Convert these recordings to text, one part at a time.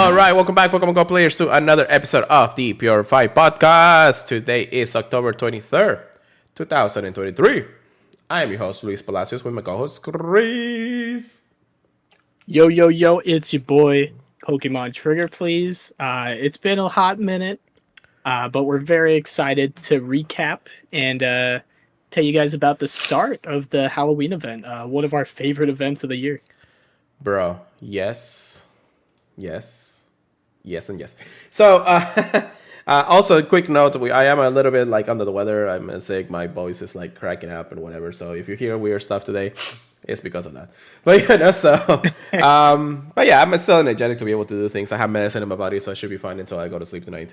All right, welcome back, Pokemon Go players, to another episode of the Purified podcast. Today is October 23rd, 2023. I am your host, Luis Palacios, with my co-host, Chris. Yo, yo, yo, it's your boy, Pokemon Trigger, please. It's been a hot minute, but we're very excited to recap and tell you guys about the start of the Halloween event, one of our favorite events of the year. Bro, yes, and yes. So, also a quick note: I am a little bit like under the weather. I'm sick. My voice is like cracking up and whatever. So if you hear weird stuff today, it's because of that. But but yeah, I'm still energetic to be able to do things. I have medicine in my body, so I should be fine until I go to sleep tonight.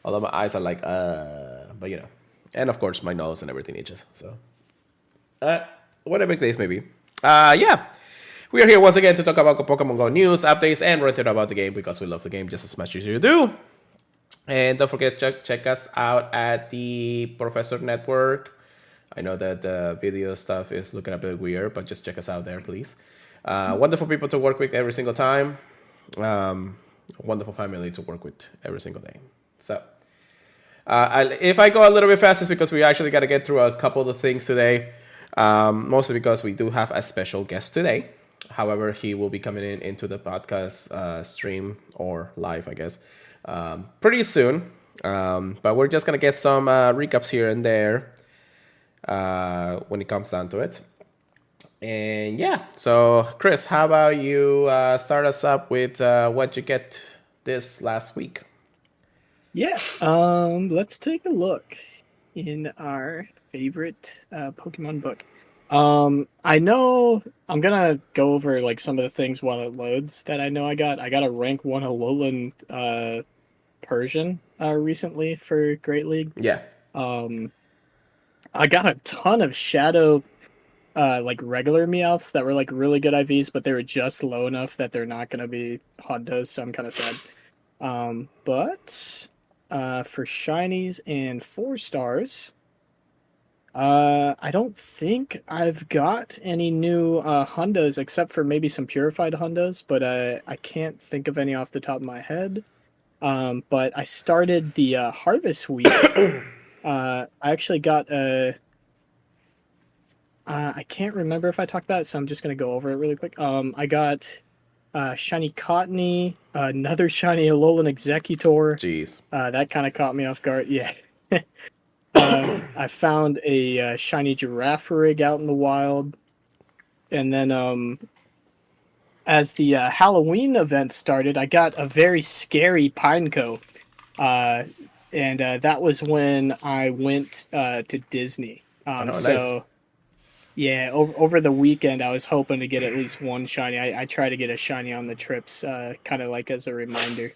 Although my eyes are like, but and of course my nose and everything itches. So, whatever the case may be, yeah. We are here once again to talk about Pokemon Go news, updates, and rant about the game because we love the game just as much as you do. And don't forget to check us out at the Professor Network. I know that the video stuff is looking a bit weird, but just check us out there, please. Wonderful people to work with every single time. Wonderful family to work with every single day. So, if I go a little bit fast, it's because we actually got to get through a couple of the things today. Mostly because we do have a special guest today. However, he will be coming into the podcast stream or live, I guess, pretty soon. But we're just going to get some recaps here and there when it comes down to it. And yeah, so Chris, how about you start us up with what you get this last week? Yeah, let's take a look in our favorite Pokemon book. I know I'm gonna go over like some of the things while it loads that I know I got. I got a rank 1 Alolan Persian recently for Great League. Yeah. I got a ton of Shadow like regular Meowths that were like really good IVs, but they were just low enough that they're not gonna be Hondas, so I'm kinda sad. But for shinies and 4 stars, I don't think I've got any new hundos except for maybe some purified hundos, but I can't think of any off the top of my head. But I started the harvest week. I actually got a. I can't remember if I talked about it, so I'm just gonna go over it really quick. I got shiny Cottony, another shiny Alolan Executor. Jeez. That kind of caught me off guard. Yeah. I found a shiny Girafarig out in the wild. And then as the Halloween event started, I got a very scary Pineco. And that was when I went to Disney. Nice. Yeah, over the weekend, I was hoping to get at least one shiny. I try to get a shiny on the trips, kind of like as a reminder.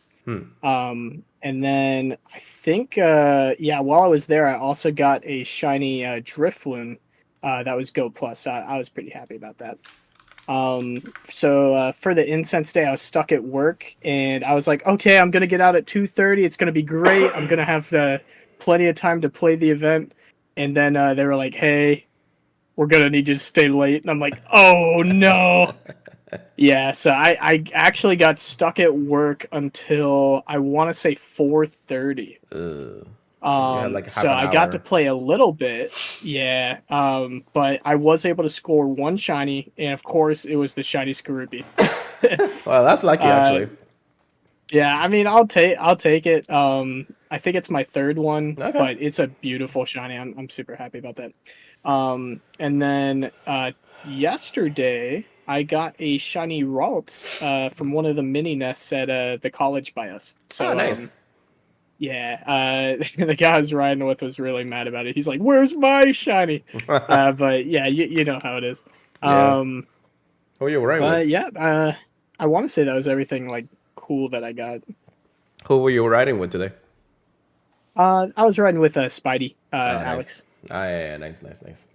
And then I think, while I was there, I also got a shiny Drifloon that was Go Plus. I was pretty happy about that. So for the Incense Day, I was stuck at work, and I was like, okay, I'm going to get out at 2:30. It's going to be great. I'm going to have plenty of time to play the event. And then they were like, hey, we're going to need you to stay late. And I'm like, oh, no. Yeah, so I actually got stuck at work until I want to say 4:30. So I got to play a little bit, yeah. But I was able to score one shiny, and of course it was the shiny Skorupi. Well, that's lucky actually. Yeah, I mean I'll take it. I think it's my third one, Okay. but it's a beautiful shiny. I'm super happy about that. And then yesterday I got a shiny Ralts from one of the mini nests at the college by us. So nice. Yeah, the guy I was riding with was really mad about it. He's like, "Where's my shiny?" But yeah, you know how it is. Yeah. Who are you riding with? Yeah, I want to say that was everything like cool that I got. Who were you riding with today? I was riding with Spidey, Alex. Nice. Yeah, nice.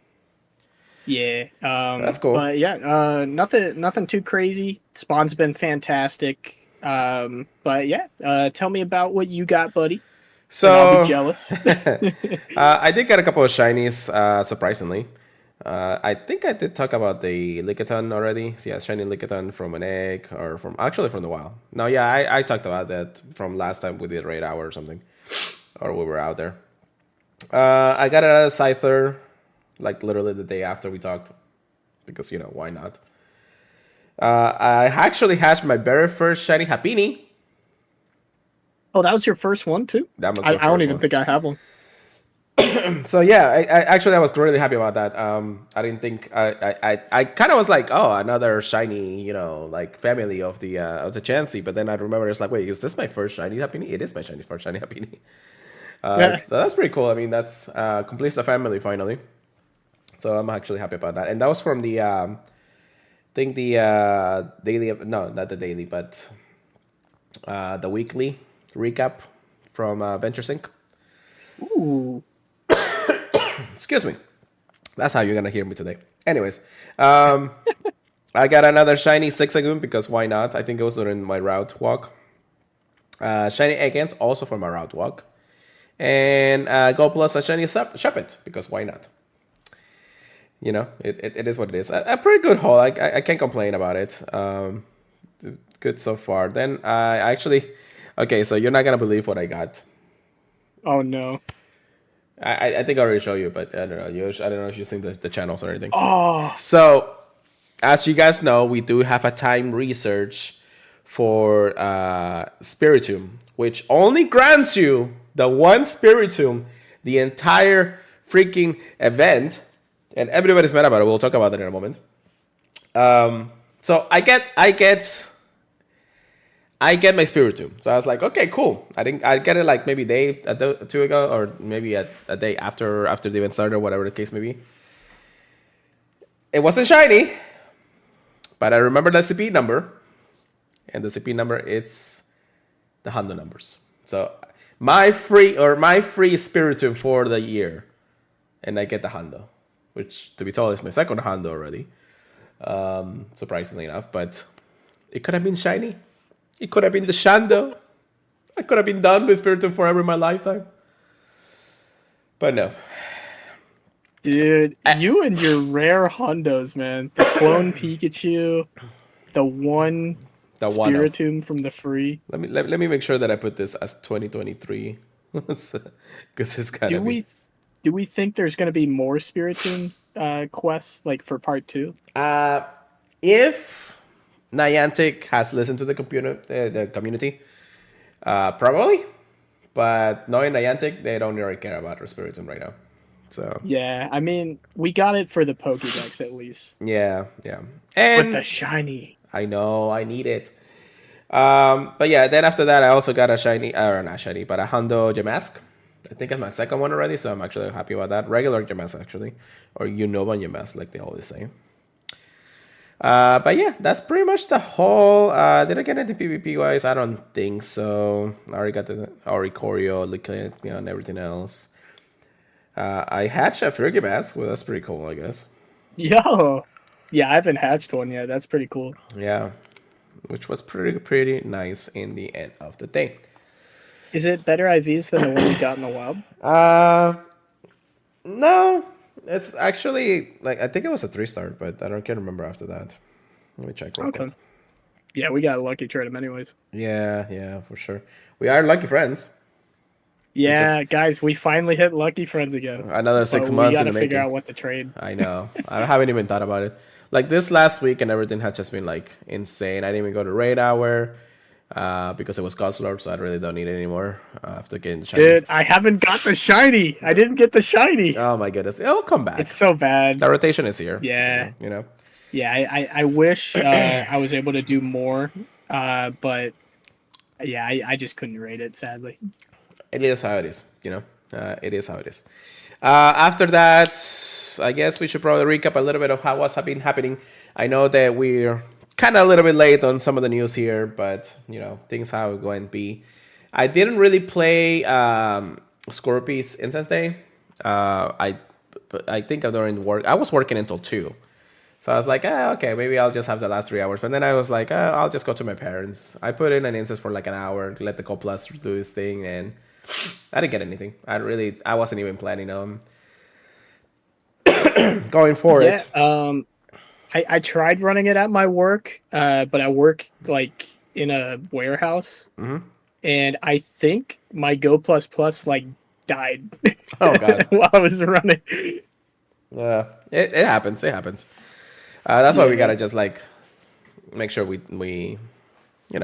Yeah, that's cool. But yeah, nothing too crazy. Spawn's been fantastic. But yeah, tell me about what you got, buddy. So I'll be jealous. I did get a couple of shinies, surprisingly. I think I did talk about the Lickitung already. So yeah, shiny Lickitung from an egg or from actually from the wild. No, yeah, I talked about that from last time we did raid hour or something, or we were out there. I got a Scyther, like literally the day after we talked, because why not? I actually hatched my very first shiny Happiny. Oh, that was your first one too? That was my I don't first even one. think I have one. So yeah, I actually I was really happy about that. I didn't think I kind of was like, oh, another shiny, like family of the Chansey. But then I remember it's like, wait, is this my first shiny Happiny? It is my first shiny Happiny. Yeah. So that's pretty cool. I mean, that's completes the family finally. So I'm actually happy about that. And that was from the I think the daily, no, not the daily, but the weekly recap from VentureSync. Ooh. Excuse me. That's how you're gonna hear me today. Anyways, I got another shiny Zigzagoon because why not? I think it was during my route walk. Shiny Eggant also for my route walk, and Go Plus a shiny Shuppet because why not? It is what it is. A pretty good haul. I can't complain about it. Good so far. Then I actually, okay, so you're not gonna believe what I got. Oh no. I think I already showed you, but I don't know. I don't know if you've seen the channels or anything. Oh. So, as you guys know, we do have a time research for Spiritomb, which only grants you the one Spiritomb the entire freaking event, and everybody's mad about it. We'll talk about that in a moment. So I get my Spiritomb. So I was like, okay, cool. I get it like maybe two ago, or maybe a day after the event started, or whatever the case may be. It wasn't shiny, but I remember the CP number, and the CP number it's the Hondo numbers. So my free Spiritomb for the year, and I get the Hondo, which to be told is my second Hondo already. Surprisingly enough, but it could have been shiny. It could have been the Shando. I could have been done with Spiritomb forever in my lifetime. But no. Dude, you and your rare Hondos, man. The clone Pikachu, the one The one of. Spiritomb from the free. Let me make sure that I put this as 2023. Because it's Do gotta be. we do we think there's gonna be more Spiritomb quests like for part 2? If Niantic has listened to the community, probably. But knowing Niantic, they don't really care about Respiritum right now. So Yeah, I mean, we got it for the Pokédex at least. yeah. But the And shiny. I know I need it. But yeah, then after that, I also got a shiny, or not shiny, but a Hondo Yamask. I think it's my second one already, so I'm actually happy about that. Regular Yamask, actually. Or Unova Yamask, like they always say. But yeah, that's pretty much the whole. Did I get into PvP wise? I don't think so. I already got the Oricorio, and everything else. I hatched a Friggy Mask. Well, that's pretty cool, I guess. Yo. Yeah, I haven't hatched one yet. That's pretty cool. Yeah, which was pretty nice in the end of the day. Is it better IVs than the one you got in the wild? No, it's actually like I think it was a 3-star, but can't remember after that. Let me check real quick. Okay. Yeah, we got a lucky trade him anyways. Yeah, for sure. We are lucky friends. Yeah, guys, we finally hit lucky friends again. Another 6 But we months in gotta the figure making. out what to trade. I know. I haven't even thought about it. Like this last week and everything has just been like insane. I didn't even go to raid hour because it was Guzzler, so I really don't need it anymore after getting the shiny. Dude, I haven't got the shiny. I didn't get the shiny. Oh my goodness, it'll come back. It's so bad. The rotation is here. Yeah. You know. Yeah, I wish I was able to do more, but yeah, I just couldn't rate it, sadly. It is how it is. It is how it is. After that, I guess we should probably recap a little bit of what's been happening. I know that we're kind of a little bit late on some of the news here, but things how it's going to be. I didn't really play Scorpion's Incense Day. I think during work, I was working until 2. So I was like, okay, maybe I'll just have the last 3 hours. But then I was like, I'll just go to my parents. I put in an instance for like an hour, let the co plus do his thing, and I didn't get anything. I wasn't even planning on going for Yeah. it. I tried running it at my work, but I work like in a warehouse, and I think my Go Plus Plus like died Oh god. while I was running. It happens. It happens. That's why we Yeah, gotta just like make sure we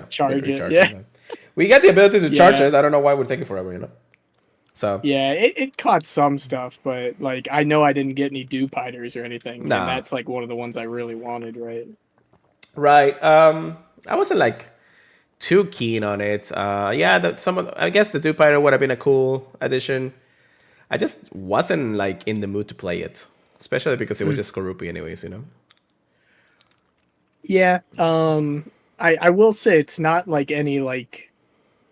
charge it. recharge Yeah, it. We get the ability to charge yeah, it. I don't know why we're taking forever. So yeah. It caught some stuff, but like I know I didn't get any dupiters or anything, and nah. that's like one of the ones I really wanted, right? Right. I wasn't like too keen on it. Yeah, I guess the Dupe Fighter would have been a cool addition. I just wasn't like in the mood to play it, especially because it was just Skorupi anyways. Yeah. I will say it's not like any like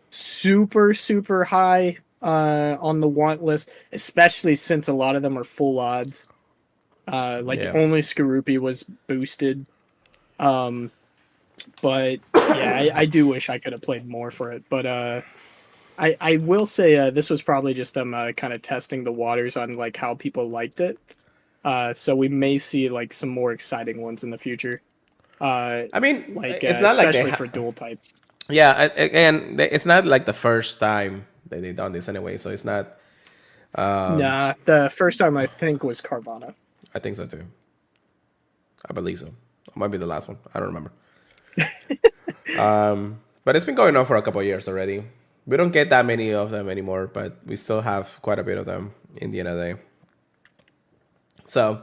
super high on the want list, especially since a lot of them are full odds. Like Yeah. only Skorupi was boosted. Um, but yeah, I do wish I could have played more for it. But I will say this was probably just them kind of testing the waters on like how people liked it. So we may see like some more exciting ones in the future. I mean, Like it's not like especially for dual types. yeah, and it's not like the first time that they've done this anyway. So it's not. Nah, the first time I think was Carvana. I think so too. I believe so. It might be the last one. I don't remember. But it's been going on for a couple of years already. We don't get that many of them anymore, but we still have quite a bit of them in the end of the day. So,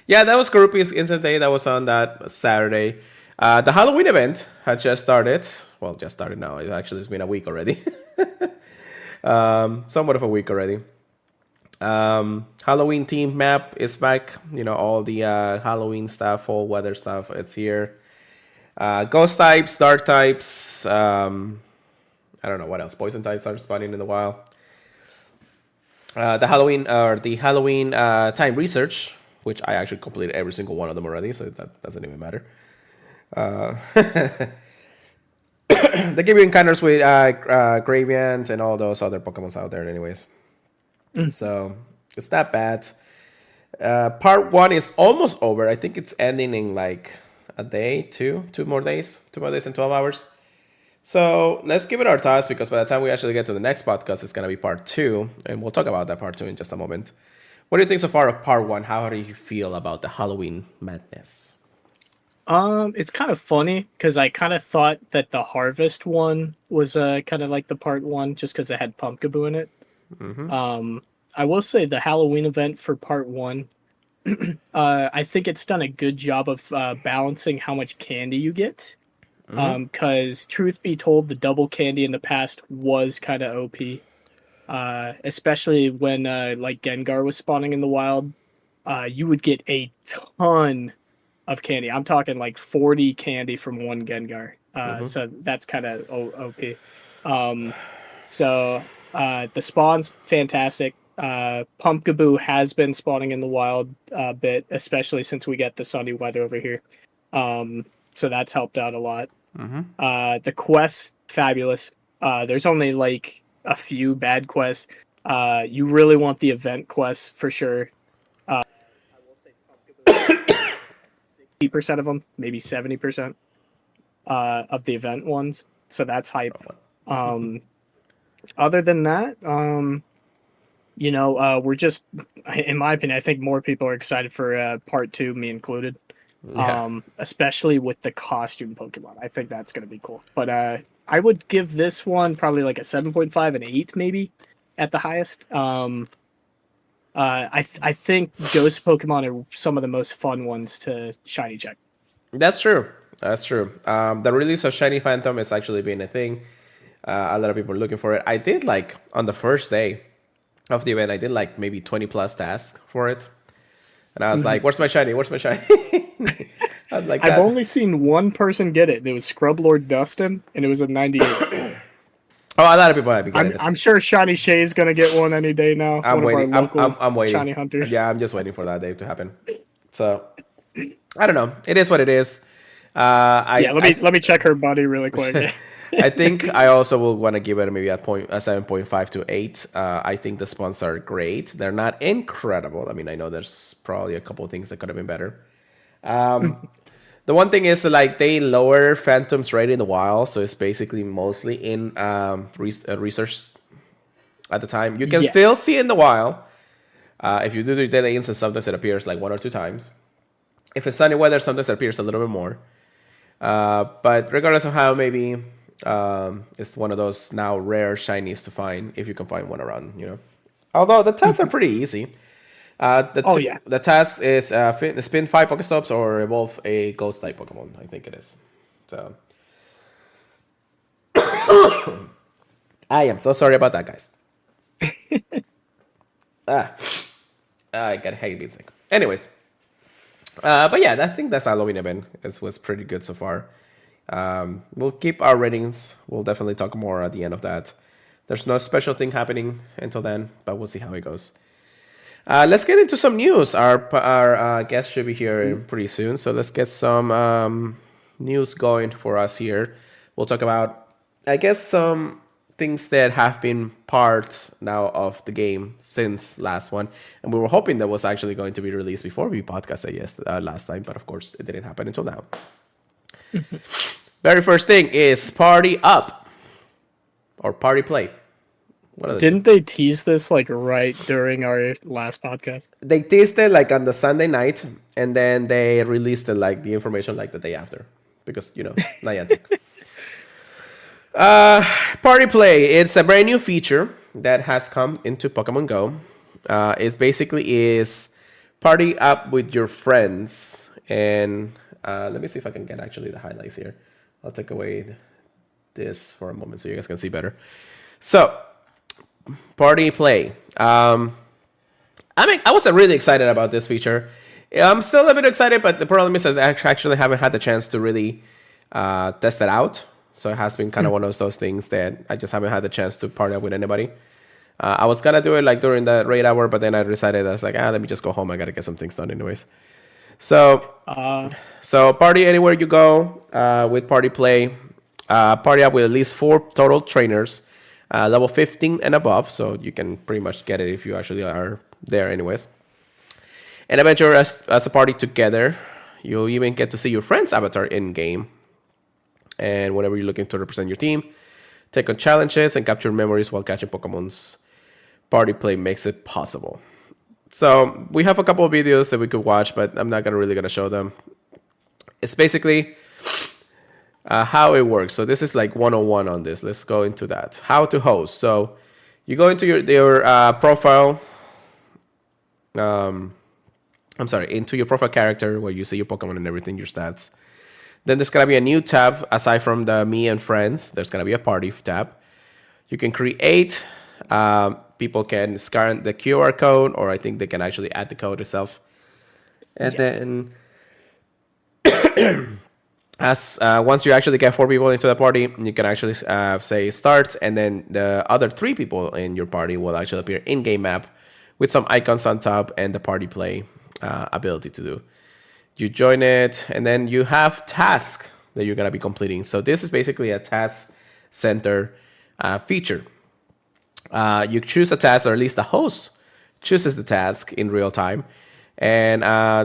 yeah, that was Garupi's Instant Day. That was on that Saturday. The Halloween event had just started. Well, just started now. It actually has been a week already. Somewhat of a week already. Halloween themed map is back. All the Halloween stuff, fall weather stuff. It's here. Ghost types, dark types. I don't know what else. Poison types are spawning in the wild. The Halloween time research, which I actually completed every single one of them already, so that doesn't even matter. They give you encounters with Graviant and all those other Pokemons out there, anyways. So it's not bad. Part 1 is almost over. I think it's ending in like a day, two more days and 12 hours. So let's give it our thoughts, because by the time we actually get to the next podcast, it's going to be part 2, and we'll talk about that part 2 in just a moment. What do you think so far of part 1? How do you feel about the Halloween madness? It's kind of funny because I kind of thought that the Harvest one was kind of like the part 1 just because it had Pumpkaboo in it. I will say the Halloween event for part 1, I think it's done a good job of balancing how much candy you get. Because truth be told, the double candy in the past was kind of OP. Especially when like Gengar was spawning in the wild, you would get a ton of candy. I'm talking like 40 candy from one Gengar. So that's kind of OP. So the spawns, fantastic. Pumpkaboo has been spawning in the wild a bit, especially since we get the sunny weather over here. So that's helped out a lot. The quests, fabulous. There's only like a few bad quests. You really want the event quests for sure. I will say Pumpkaboo, 60% of them, maybe 70% of the event ones. So that's hype. Other than that, we're just, in my opinion, I think more people are excited for part 2, me included. Yeah. Especially with the costume Pokemon. I think that's going to be cool. But I would give this one probably like a 7.5, an 8 maybe at the highest. I think Ghost Pokemon are some of the most fun ones to shiny check. That's true. That's true. The release of Shiny Phantom is actually being a thing. A lot of people are looking for it. I did like on the first day of the event, I did like maybe 20 plus tasks for it. And I was like, where's my shiny? Where's my shiny? I'm like I've that. only seen one person get it. And it was Scrublord Dustin, and it was a 98. Oh, a lot of people have been getting it. I'm sure Shiny Shay is going to get one any day now. I'm one waiting. of our local I'm waiting. shiny hunters. Yeah, I'm just waiting for that day to happen. So I don't know. It is what it is. Yeah, let me check her body really quick. I think I also will want to give it maybe a 7.5 to 8. I think the spawns are great. They're not incredible. I mean, I know there's probably a couple of things that could have been better. The one thing is that like they lower Phantom's rate in the wild, so it's basically mostly in research at the time. You can still see it in the wild. If you do the daily instance, sometimes it appears like 1 or 2 times. If it's sunny weather, sometimes it appears a little bit more. But regardless of how, maybe it's one of those now rare shinies to find if you can find one around, you know. Although the tasks are pretty easy. The task is spin 5 Pokestops or evolve a Ghost type Pokemon. I think it is. So I am so sorry about that, guys. I got hay being sick. Anyways, but yeah, I think that's Halloween event. It was pretty good so far. We'll keep our ratings. We'll definitely talk more at the end of that. There's no special thing happening until then, but we'll see how it goes. Let's get into some news. Our guest should be here pretty soon, so let's get some news going for us here. We'll talk about, I guess, some things that have been part now of the game since last one, and we were hoping that was actually going to be released before we podcasted last time, but of course it didn't happen until now. Very first thing is Party Up or Party Play. Didn't they tease this like right during our last podcast? They teased it like on the Sunday night, and then they released it like the information like the day after, because you know Niantic. Party Play. It's a brand new feature that has come into Pokemon Go. It basically is party up with your friends, and let me see if I can get actually the highlights here. I'll take away this for a moment so you guys can see better. So, Party Play. I mean, I wasn't really excited about this feature. I'm still a bit excited, but the problem is that I actually haven't had the chance to really test it out. So it has been kind of one of those things that I just haven't had the chance to party up with anybody. I was gonna do it like during the raid hour, but then I decided I was like, let me just go home. I gotta get some things done anyways. So party anywhere you go with Party Play. Party up with at least 4 total trainers, level 15 and above. So you can pretty much get it if you actually are there anyways. And adventure as a party together. You'll even get to see your friend's avatar in game. And whenever you're looking to represent your team, take on challenges and capture memories while catching Pokemon's. Party Play makes it possible. So we have a couple of videos that we could watch, but I'm not really gonna show them. It's basically how it works. So this is like 101 on this. Let's go into that. How to host. So you go into your profile. Into your profile character where you see your Pokemon and everything, your stats. Then there's going to be a new tab aside from the me and friends. There's going to be a party tab. You can create. People can scan the QR code, or I think they can actually add the code itself. And then once you actually get 4 people into the party, you can actually say start, and then the other 3 people in your party will actually appear in-game map with some icons on top and the Party Play ability to do. You join it, and then you have tasks that you're going to be completing. So this is basically a task center feature. You choose a task, or at least the host chooses the task in real time, and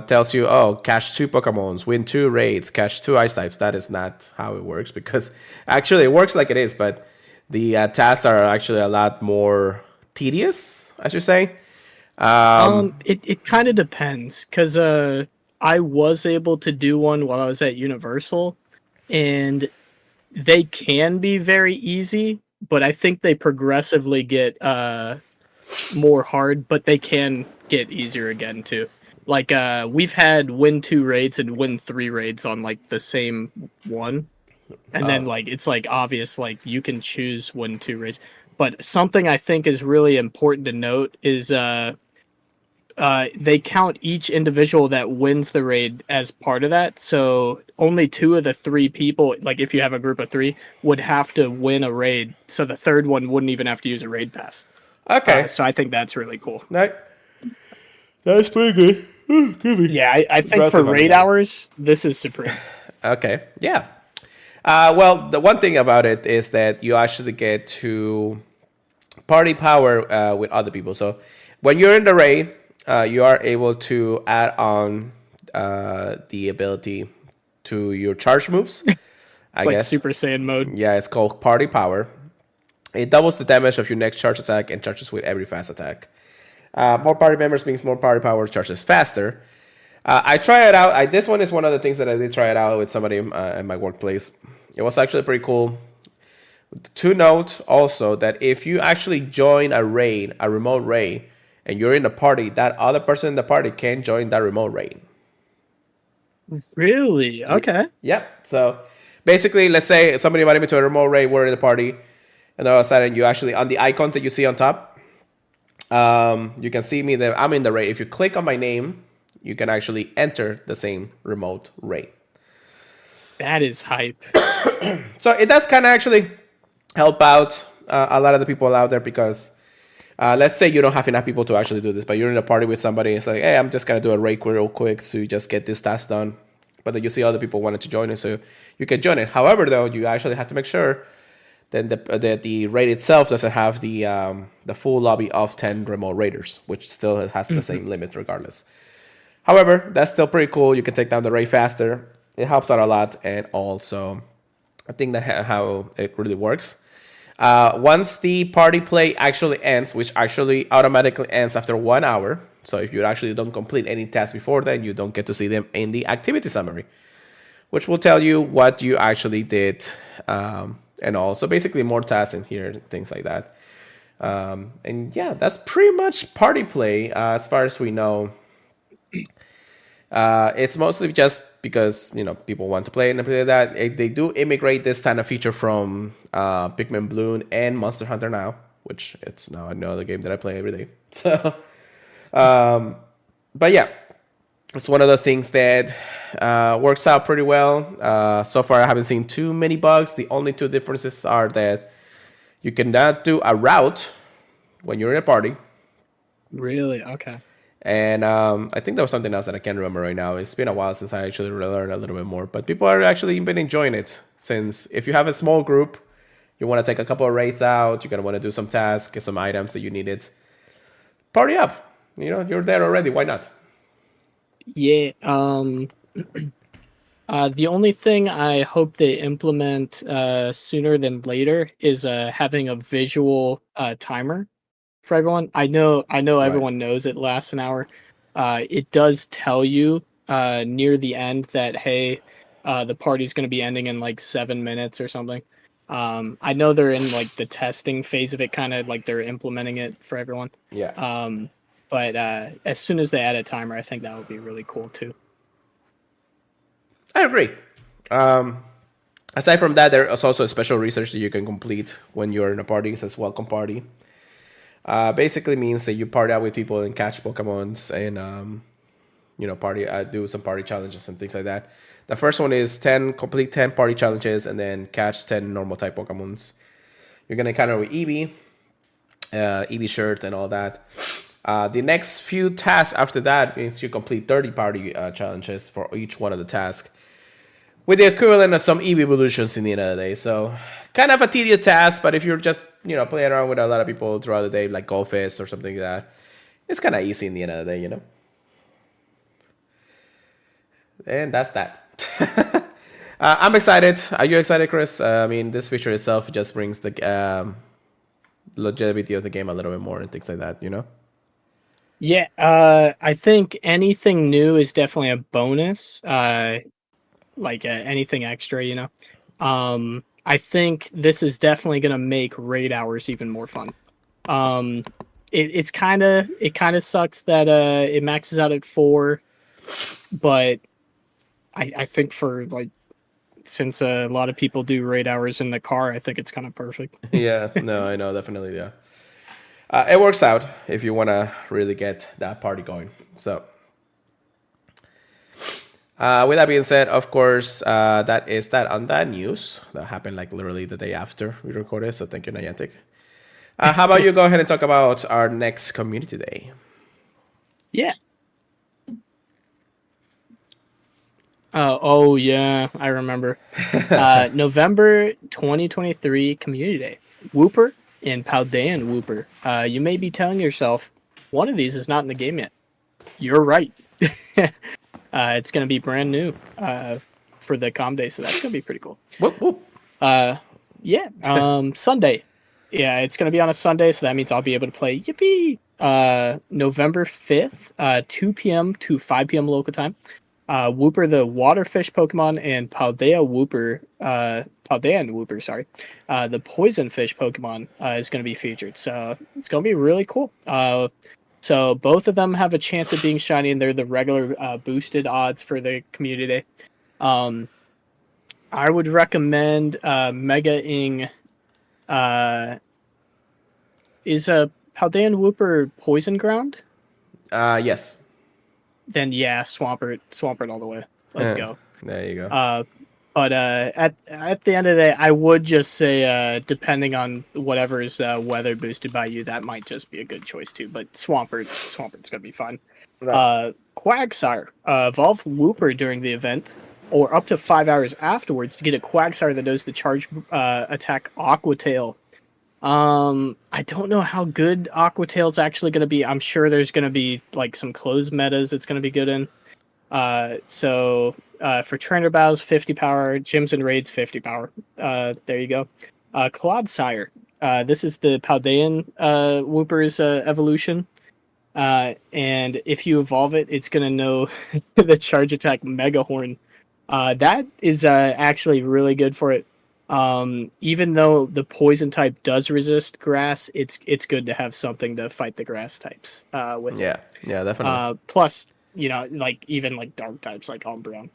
tells you, catch 2 Pokemons, win 2 raids, catch 2 ice types. That is not how it works, because actually it works like it is, but the tasks are actually a lot more tedious, I should say. It kind of depends, because I was able to do one while I was at Universal, and they can be very easy, but I think they progressively get more hard, but they can get easier again too. Like we've had win 2 raids and win 3 raids on like the same one, and then like it's like obvious, like you can choose win 2 raids. But something I think is really important to note is they count each individual that wins the raid as part of that. So only 2 of the 3 people, like if you have a group of 3, would have to win a raid. So the third one wouldn't even have to use a raid pass. Okay. So I think that's really cool. That's pretty good. Yeah, I think for raid hours, this is supreme. Okay, yeah. Well, the one thing about it is that you actually get to party power with other people. So when you're in the raid, you are able to add on the ability to your charge moves, I It's like guess. Super Saiyan mode. Yeah, it's called party power. It doubles the damage of your next charge attack and charges with every fast attack. More party members means more party power, charges faster. I try it out. This one is one of the things that I did try it out with somebody in my workplace. It was actually pretty cool. To note also that if you actually join a raid, a remote raid, and you're in a party, that other person in the party can join that remote raid. Really? Okay. Yep. So basically, let's say somebody invited me to a remote raid, we're in the party, and all of a sudden you actually, on the icon that you see on top, you can see me there. I'm in the raid. If you click on my name, you can actually enter the same remote raid. That is hype. So it does kind of actually help out a lot of the people out there because let's say you don't have enough people to actually do this, but you're in a party with somebody. It's like, hey, I'm just gonna do a raid real quick to just get this task done. But then you see other people wanted to join it, so you can join it. However, though, you actually have to make sure that the raid itself doesn't have the full lobby of 10 remote raiders, which still has the same limit regardless. However, that's still pretty cool. You can take down the raid faster. It helps out a lot, and also I think that how it really works. Once the party play actually ends, which actually automatically ends after 1 hour, so if you actually don't complete any tasks before then, you don't get to see them in the activity summary, which will tell you what you actually did, and also basically more tasks in here, things like that. And yeah, that's pretty much party play as far as we know. It's mostly just because people want to play and everything like that. They do immigrate this kind of feature from Pikmin Bloom and Monster Hunter now, which it's now another game that I play every day. So, but yeah, it's one of those things that works out pretty well. So far, I haven't seen too many bugs. The only two differences are that you cannot do a route when you're in a party. Really? Okay. And I think there was something else that I can't remember right now. It's been a while since I actually learned a little bit more. But people are actually been enjoying it. Since if you have a small group, you want to take a couple of raids out, you're going to want to do some tasks, get some items that you needed. Party up. You're there already. Why not? Yeah. The only thing I hope they implement sooner than later is having a visual timer for everyone. I know Right. everyone knows it lasts an hour. It does tell you near the end that, hey, the party's going to be ending in like 7 minutes or something. I know they're in like the testing phase of it, kind of like they're implementing it for everyone. Yeah. But as soon as they add a timer, I think that would be really cool too. I agree. Aside from that, there's also a special research that you can complete when you're in a party. It says welcome party. Basically means that you party out with people and catch Pokemons and party do some party challenges and things like that. The first one is complete 10 party challenges and then catch 10 normal type Pokemons. You're gonna encounter with Eevee, Eevee shirt and all that. The next few tasks after that means you complete 30 party challenges for each one of the tasks, with the equivalent of some Eevee evolutions in the end of the day. So kind of a tedious task, but if you're just playing around with a lot of people throughout the day, like Golfist or something like that, it's kind of easy in the end of the day, And that's that. I'm excited. Are you excited, Chris? I mean, this feature itself just brings the longevity of the game a little bit more and things like that, Yeah, I think anything new is definitely a bonus. Like anything extra. I think this is definitely gonna make raid hours even more fun. It kind of sucks that it maxes out at 4, but I think for like since a lot of people do raid hours in the car, I think it's kind of perfect. Yeah, no, I know, definitely, yeah. It works out if you want to really get that party going. So, with that being said, of course, that is that on that news. That happened like literally the day after we recorded, so thank you, Niantic. How about you go ahead and talk about our next community day? Yeah. Oh yeah, I remember. November 2023 Community Day. Wooper and Paldean Wooper. You may be telling yourself, one of these is not in the game yet. You're right. It's going to be brand new for the Com Day, so that's going to be pretty cool. Whoop whoop. Uh, yeah, Sunday. Yeah, it's going to be on a Sunday, so that means I'll be able to play Yippee! November 5th, 2 p.m. to 5 p.m. local time. Wooper, the waterfish Pokemon, and Paldean Wooper, sorry, the poison fish Pokemon is going to be featured. So it's going to be really cool. So both of them have a chance of being shiny, and they're the regular boosted odds for the community. I would recommend Mega-ing. Is a Paldean Wooper Poison Ground? Yes. Then yeah, Swampert all the way. Let's go. There you go. But at the end of the day, I would just say, depending on whatever is weather boosted by you, that might just be a good choice too. But Swampert's gonna be fun. Right. Quagsire, evolve Wooper during the event, or up to 5 hours afterwards to get a Quagsire that knows the charge attack Aqua Tail. I don't know how good Aqua Tail's actually going to be. I'm sure there's going to be like some closed metas it's going to be good in. For trainer battles, 50 power, gyms and raids, 50 power. There you go. Clodsire. This is the Paldean Wooper's evolution. And if you evolve it, it's going to know the charge attack Mega Horn. That is actually really good for it. Even though the poison type does resist grass, it's good to have something to fight the grass types with. Yeah, yeah, definitely. Plus, like even like dark types like Umbreon.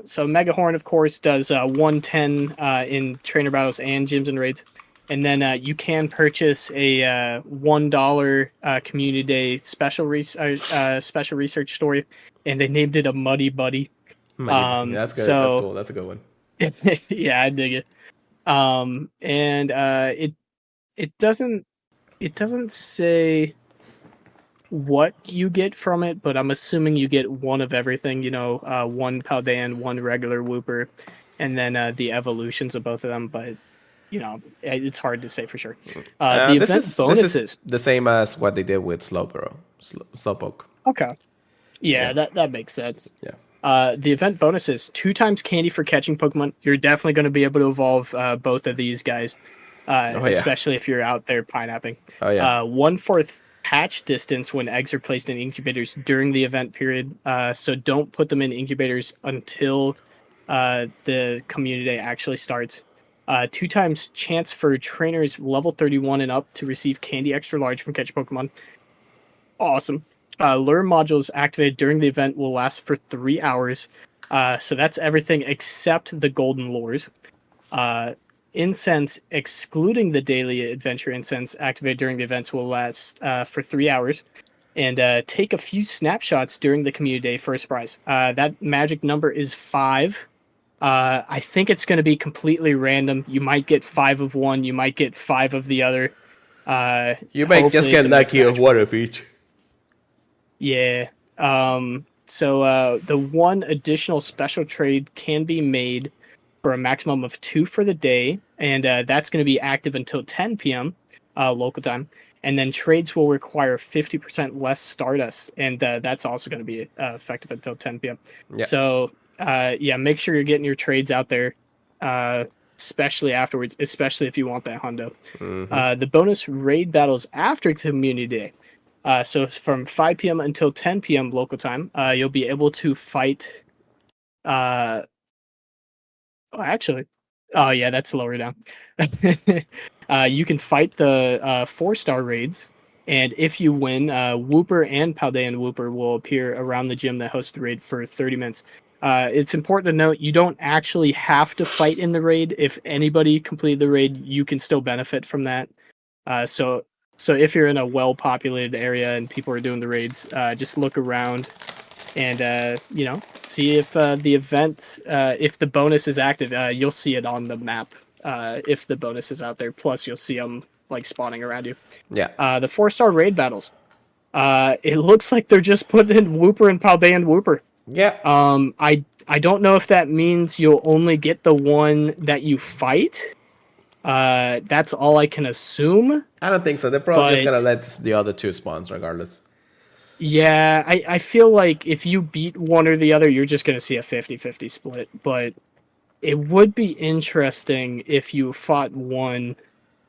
So Mega Horn, of course, does 110 in trainer battles and gyms and raids. And then you can purchase a $1 community day special research story, and they named it a Muddy Buddy. That's good. That's cool. That's a good one. Yeah, I dig it. It doesn't say what you get from it, but I'm assuming you get one of everything. One Paldean, one regular Wooper, and then the evolutions of both of them. But it's hard to say for sure. The event bonuses. This is the same as what they did with Slowpoke. Okay. Yeah, that makes sense. Yeah. The event bonuses 2 times candy for catching Pokemon. You're definitely going to be able to evolve both of these guys, especially if you're out there pineapping. Oh yeah. 1/4 hatch distance when eggs are placed in incubators during the event period. So don't put them in incubators until the community day actually starts. 2 times chance for trainers level 31 and up to receive candy extra large from catch Pokemon. Awesome. Lure modules activated during the event will last for 3 hours. So that's everything except the golden lures. Incense, excluding the daily adventure incense activated during the events, will last for 3 hours. And take a few snapshots during the community day for a surprise. That magic number is 5. I think it's going to be completely random. You might get 5 of one. You might get 5 of the other. You might just get lucky of one of each. Yeah. So the one additional special trade can be made for a maximum of 2 for the day, and that's going to be active until 10 p.m. Local time. And then trades will require 50% less Stardust, and that's also going to be effective until 10 p.m. Yeah. So, make sure you're getting your trades out there, especially afterwards, especially if you want that hundo. Mm-hmm. The bonus raid battles after Community Day. So from 5 p.m. until 10 p.m. local time, you'll be able to fight. Oh, yeah, that's lower down. You can fight the 4-star raids, and if you win, Wooper and Paldean Wooper will appear around the gym that hosts the raid for 30 minutes. It's important to note you don't actually have to fight in the raid. If anybody completed the raid, you can still benefit from that. So if you're in a well-populated area and people are doing the raids, just look around and see if the event, if the bonus is active. You'll see it on the map if the bonus is out there. Plus, you'll see them like spawning around you. Yeah. The 4-star raid battles. It looks like they're just putting in Wooper and Paldean Wooper. Yeah. I don't know if that means you'll only get the one that you fight. That's all I can assume. I don't think so. They're probably just gonna But let the other two spawns regardless. yeah, I feel like if you beat one or the other, you're just going to see a 50-50 split. But it would be interesting if you fought one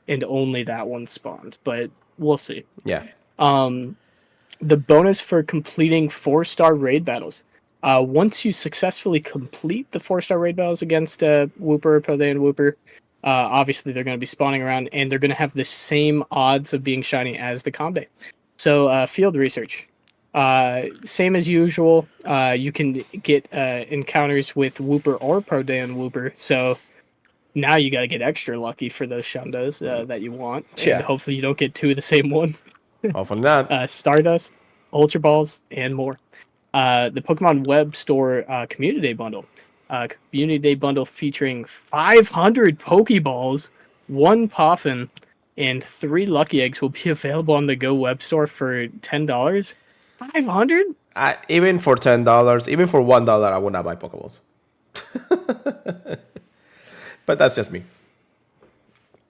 and only that one spawned. But we'll see. Yeah. Um, the bonus for completing 4-star raid battles. Once you successfully complete the 4-star raid battles against Wooper, Pode, and Wooper, obviously they're going to be spawning around and they're going to have the same odds of being shiny as the Comday. So, field research. Same as usual. You can get encounters with Wooper or Pode and Wooper. So now you got to get extra lucky for those Shundas that you want. And Yeah. hopefully you don't get two of the same one. Hopefully not. Stardust, Ultra Balls, and more. The Pokemon Web Store Community Day Bundle. Community Day Bundle featuring 500 Pokeballs, 1 Poffin, and 3 Lucky Eggs will be available on the Go Web Store for $10. 500? Even for $10, even for $1, I would not buy Pokeballs. But that's just me.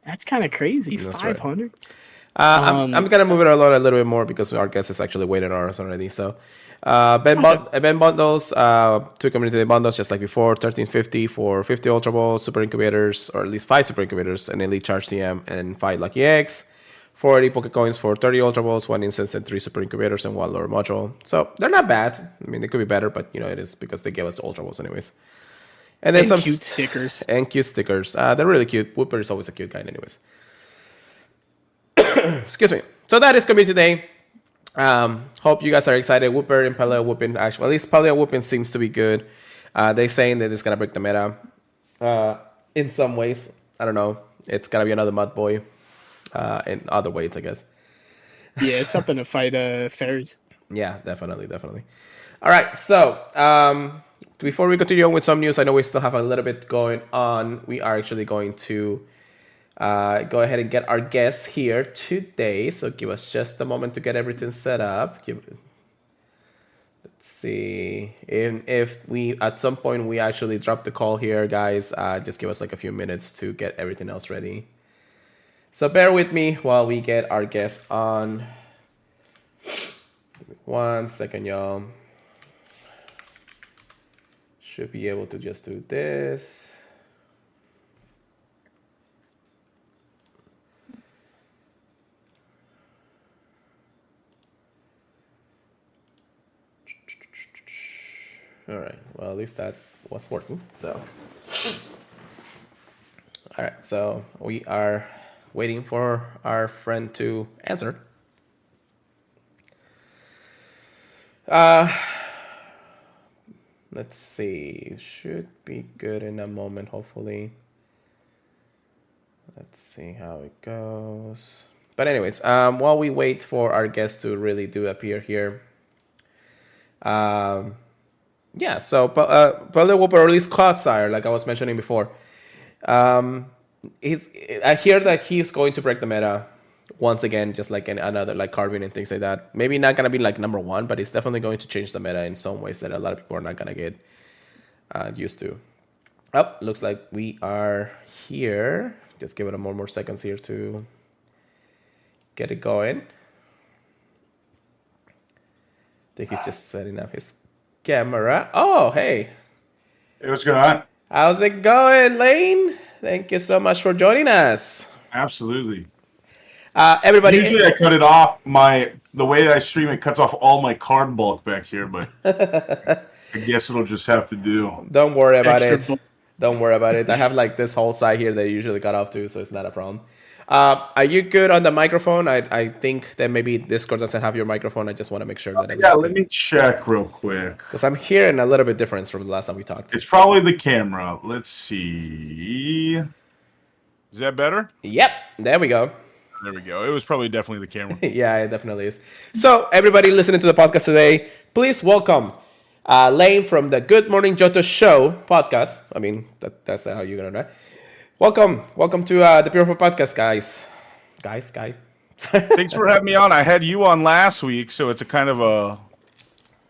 That's kind of crazy. That's right. 500? I'm gonna move it along a little bit more because our guest is actually waiting on us already. So, event bundles, 2 community day bundles, just like before. 1350 for 50 Ultra Balls, Super Incubators, or at least 5 Super Incubators, an Elite Charge TM, and 5 Lucky Eggs. 40 Pokecoins for 30 Ultra Balls, 1 Incense, and 3 Super Incubators, and 1 Lower Module. So they're not bad. I mean, they could be better, but it is because they gave us Ultra Balls anyways. And then and some cute stickers. And cute stickers. They're really cute. Wooper is always a cute guy, anyways. Excuse me. So that is Community Day. Hope you guys are excited. Wooper and Paleo Whooping, actually, at least Paleo Whooping seems to be good. They're saying that it's gonna break the meta. In some ways, I don't know. It's gonna be another Mud Boy. In other ways, I guess. Yeah, it's something to fight fairies. Yeah, definitely. All right, so before we continue on with some news, I know we still have a little bit going on. We are actually going to go ahead and get our guests here today. So give us just a moment to get everything set up. Let's see if we at some point we actually drop the call here, guys. Just give us like a few minutes to get everything else ready. So bear with me while we get our guests on. Give me 1 second, y'all. Should be able to just do this. All right. Well, at least that was working. So, all right. So we are waiting for our friend to answer. Let's see. Should be good in a moment, hopefully. Let's see how it goes. But anyways, while we wait for our guest to really do appear here, yeah. So, Pellet Whooper, or at least Clodsire, like I was mentioning before, I hear that he's going to break the meta once again, just like another like Carbon and things like that. Maybe not gonna be like number 1, but it's definitely going to change the meta in some ways that a lot of people are not gonna get used to. Oh, looks like we are here. Just give it a more seconds here to get it going. I think he's just setting up his camera. Oh, hey. Hey, what's going on? How's it going, Lane? Thank you so much for joining us. Absolutely. Everybody. Usually I cut it off. The way I stream it cuts off all my card bulk back here, but I guess it'll just have to do. Don't worry about Extra it. Don't worry about it. I have like this whole side here that I usually cut off too, so it's not a problem. Are you good on the microphone? I think that maybe Discord doesn't have your microphone. I just want to make sure that. Yeah, let me check real quick. Because I'm hearing a little bit difference from the last time we talked. It's probably the camera. Let's see. Is that better? Yep, there we go. There we go. It was probably definitely the camera. Yeah, it definitely is. So, everybody listening to the podcast today, please welcome Lane from the Good Morning Johto show podcast. I mean, that's how you're going to know. Welcome to the Purified podcast, guys. Guy. Thanks for having me on. I had you on last week, so it's a kind of a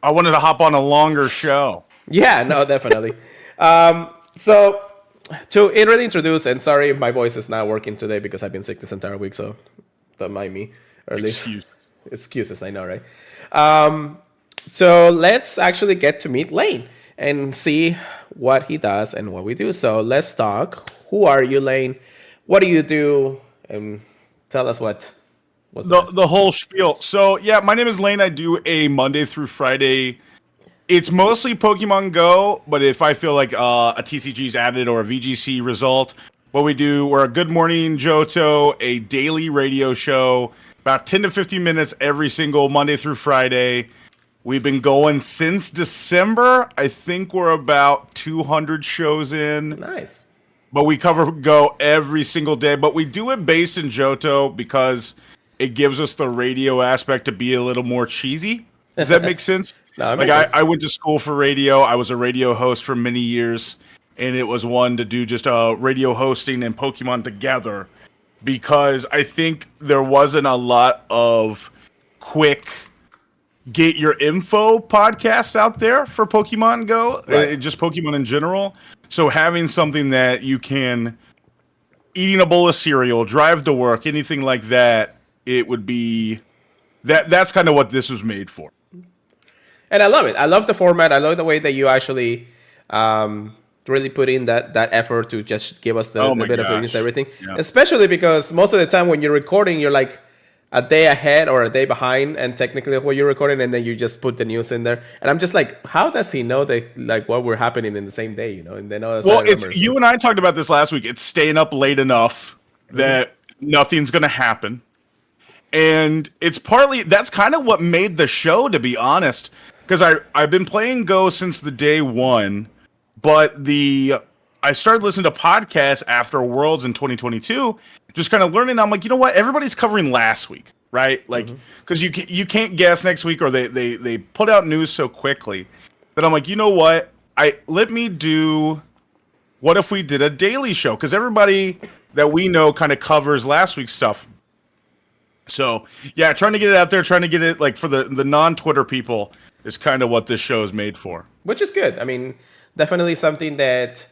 I wanted to hop on a longer show. Yeah, no, definitely. So to really introduce, and sorry if my voice is not working today because I've been sick this entire week, so don't mind me. Or at least excuses, I know, right? So let's actually get to meet Lane and see what he does and what we do. So let's talk. Who are you, Lane? What do you do? And tell us what's The whole spiel. So yeah, my name is Lane. I do a Monday through Friday. It's mostly Pokemon Go, but if I feel like a TCG is added or a VGC result, what we do, we're a Good Morning Johto, a daily radio show, about 10 to 15 minutes every single Monday through Friday. We've been going since December. I think we're about 200 shows in. Nice. But we cover Go every single day. But we do it based in Johto because it gives us the radio aspect to be a little more cheesy. Does that make sense? No, like I went to school for radio. I was a radio host for many years, and it was one to do just radio hosting and Pokemon together because I think there wasn't a lot of quick get your info podcasts out there for Pokemon Go, just Pokemon in general. So having something that you can eating a bowl of cereal, drive to work, anything like that, it would be that's kind of what this was made for. And I love it. I love the format. I love the way that you actually really put in that effort to just give us the bit of news and everything. Yeah. Especially because most of the time when you're recording, you're like a day ahead or a day behind, and technically what you're recording, and then you just put the news in there. And I'm just like, how does he know that like what we're happening in the same day? You know, and then you and I talked about this last week. It's staying up late enough that nothing's going to happen. And it's partly that's kind of what made the show, to be honest. Because I've been playing Go since the day one, but I started listening to podcasts after Worlds in 2022, just kind of learning. I'm like, you know what? Everybody's covering last week, right? Like, because you can't guess next week, or they put out news so quickly that I'm like, you know what? Let me do. What if we did a daily show? Because everybody that we know kind of covers last week's stuff. So yeah, trying to get it out there, trying to get it like for the non-Twitter people is kind of what this show is made for. Which is good. I mean, definitely something that,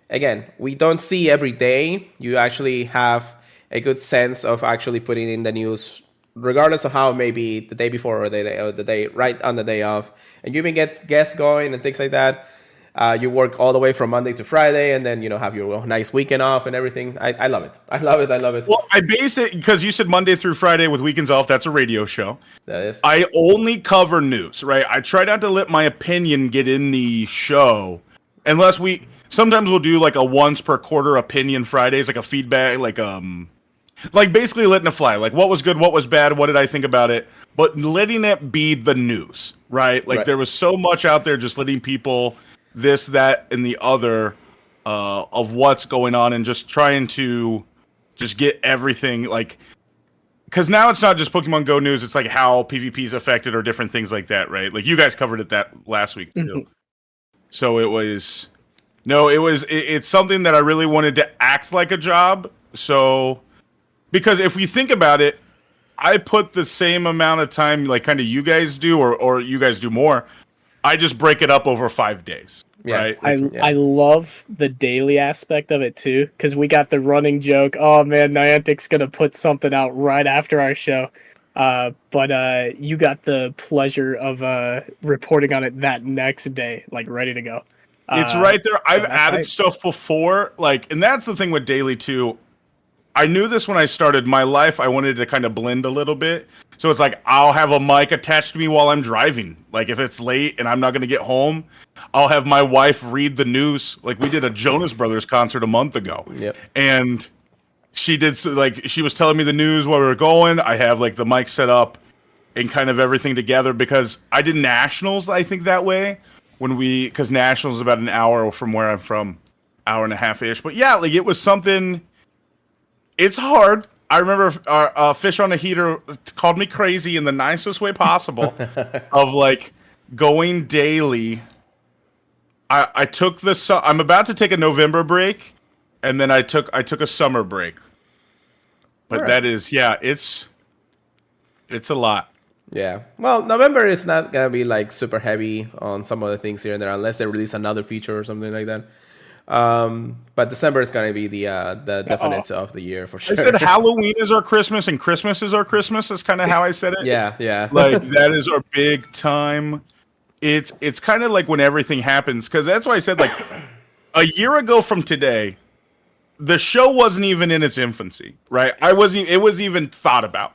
again, we don't see every day. You actually have a good sense of actually putting in the news, regardless of how it may be the day before or the day right on the day of. And you even get guests going and things like that. You work all the way from Monday to Friday, and then have your nice weekend off and everything. I love it. I love it. Well, I base it because you said Monday through Friday with weekends off. That's a radio show. That is. I only cover news, right? I try not to let my opinion get in the show, unless sometimes we'll do like a once per quarter opinion Fridays, like a feedback, like basically letting it fly. Like what was good, what was bad, what did I think about it? But letting it be the news, right? Like there was so much out there, just letting people this, that, and the other of what's going on, and just trying to just get everything, like, because now it's not just Pokemon Go news, it's like how PvP is affected or different things like that, right? Like you guys covered it that last week too. So it's something that I really wanted to act like a job. So because if we think about it, I put the same amount of time like kind of you guys do, or you guys do more. I just break it up over 5 days. Yeah. Right? I love the daily aspect of it too, because we got the running joke, oh man, Niantic's gonna put something out right after our show. But you got the pleasure of reporting on it that next day, like ready to go. It's right there. I've added stuff before, like, and that's the thing with daily too. I knew this when I started my life. I wanted to kind of blend a little bit. So it's like I'll have a mic attached to me while I'm driving. Like if it's late and I'm not going to get home, I'll have my wife read the news. Like we did a Jonas Brothers concert a month ago. Yep. And she did she was telling me the news while we were going. I have like the mic set up and kind of everything together because I did nationals, I think that way because nationals is about an hour from where I'm from, hour and a half ish. But yeah, like it was something. It's hard. I remember our Fish on a Heater called me crazy in the nicest way possible of like going daily. I took I'm about to take a November break, and then I took a summer break. But that is, it's a lot. Yeah. Well, November is not gonna be like super heavy on some of the things here and there, unless they release another feature or something like that. But December is gonna be the definite of the year for I sure. said Halloween is our Christmas and Christmas is our Christmas. That's kind of how I said it. Yeah. Like that is our big time. It's kind of like when everything happens, because that's why I said like a year ago from today, the show wasn't even in its infancy, right? It was even thought about.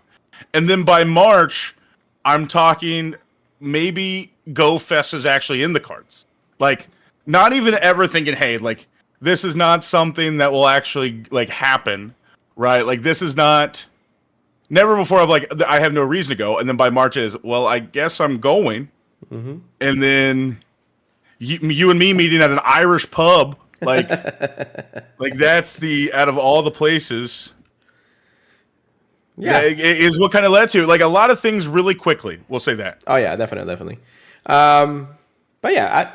And then by March, I'm talking maybe Go Fest is actually in the cards. Like, not even ever thinking, hey, like, this is not something that will actually, like, happen, right? Like, this is not... Never before I'm like, I have no reason to go. And then by March is, well, I guess I'm going. Mm-hmm. And then you and me meeting at an Irish pub, like, like that's the, out of all the places... Yeah, it is what kind of led to like a lot of things really quickly. We'll say that. Oh yeah, definitely. But yeah,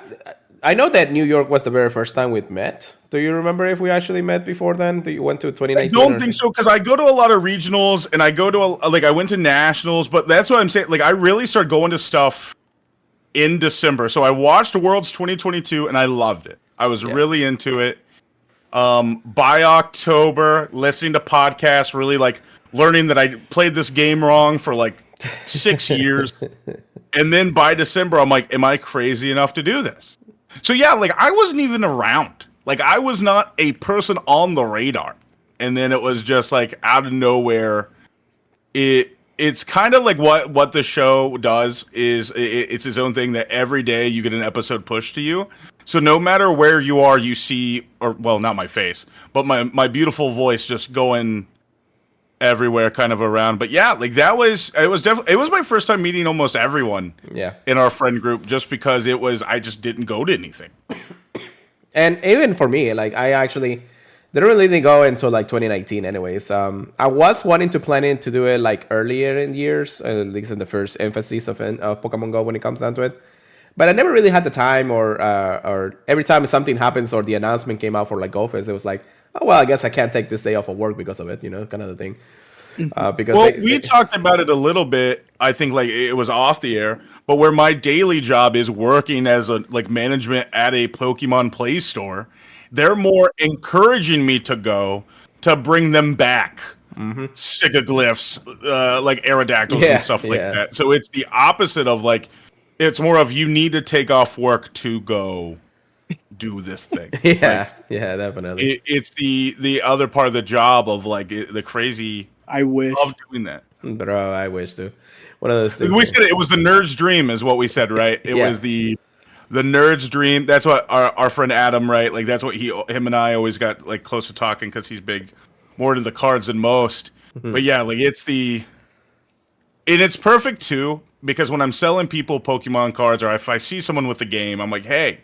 I know that New York was the very first time we met. Do you remember if we actually met before then? You went to 2019? I don't think so, because I go to a lot of regionals and I go to like I went to nationals, but that's what I'm saying. Like I really started going to stuff in December. So I watched Worlds 2022 and I loved it. I was really into it. By October, listening to podcasts, really like learning that I played this game wrong for like 6 years. And then by December, I'm like, am I crazy enough to do this? So yeah, like I wasn't even around. Like I was not a person on the radar. And then it was just like out of nowhere. It's kind of like what the show does is it's its own thing that every day you get an episode pushed to you. So no matter where you are, you see, or well, not my face, but my beautiful voice just going everywhere kind of around. But yeah, like it was my first time meeting almost everyone in our friend group, just because I just didn't go to anything. And even for me, like I actually didn't really go until like 2019 anyways. I was wanting to planning to do it like earlier in years, at least in the first emphasis of Pokemon Go when it comes down to it. But I never really had the time, or every time something happens or the announcement came out for like Go Fest, it was like, oh, well, I guess I can't take this day off of work because of it, kind of the thing. Because we talked about it a little bit. I think like it was off the air, but where my daily job is working as a like management at a Pokemon Play Store, they're more encouraging me to go to bring them back. Sigaglyphs, like Aerodactyls and stuff like that. So it's the opposite of like, it's more of you need to take off work to go do this thing. Definitely. It's the other part of the job of like the crazy. I wish of doing that, bro. I wish to. One of those things. We said it was the nerd's dream, is what we said, right? It was the nerd's dream. That's what our friend Adam, right? Like that's what him and I always got like close to talking, because he's more into the cards than most. But yeah, like and it's perfect too, because when I'm selling people Pokemon cards, or if I see someone with the game, I'm like, hey,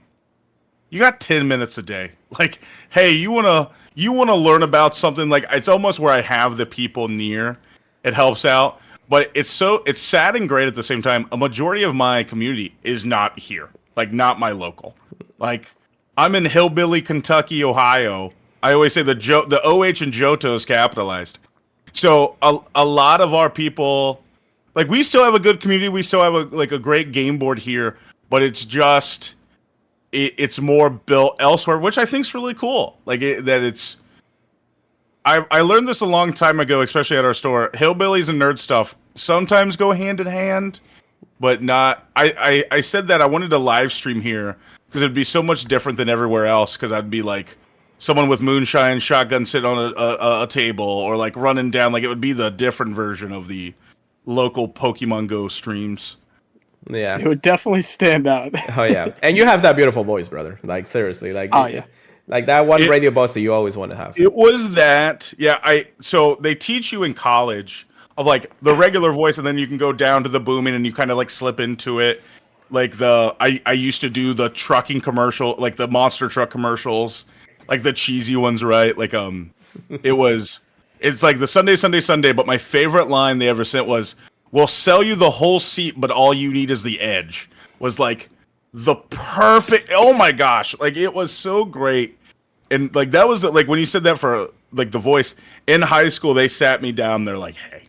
you got 10 minutes a day. Like, hey, you wanna learn about something? Like, it's almost where I have the people near. It helps out, but it's sad and great at the same time. A majority of my community is not here, like not my local. Like, I'm in hillbilly Kentucky, Ohio. I always say the OH and Johto is capitalized. So a lot of our people, like, we still have a good community. We still have a great game board here, but it's just it's more built elsewhere, which I think is really cool. Like I learned this a long time ago, especially at our store. Hillbillies and nerd stuff sometimes go hand in hand, but not. I said that I wanted to live stream here because it'd be so much different than everywhere else. Because I'd be like someone with moonshine shotgun sitting on a table, or like running down. Like it would be the different version of the local Pokemon Go streams. Yeah, it would definitely stand out. Oh yeah, and you have that beautiful voice, brother. Like seriously, like like that one radio boss that you always want to have. It was that, so they teach you in college of like the regular voice, and then you can go down to the booming, and you kind of like slip into it. Like I used to do the trucking commercial, like the monster truck commercials, like the cheesy ones, right? Like it's like the Sunday, but my favorite line they ever sent was, "We'll sell you the whole seat, but all you need is the edge." Was like the perfect. Oh my gosh! Like it was so great, and like that was like when you said that for like the voice in high school, they sat me down. They're like, "Hey,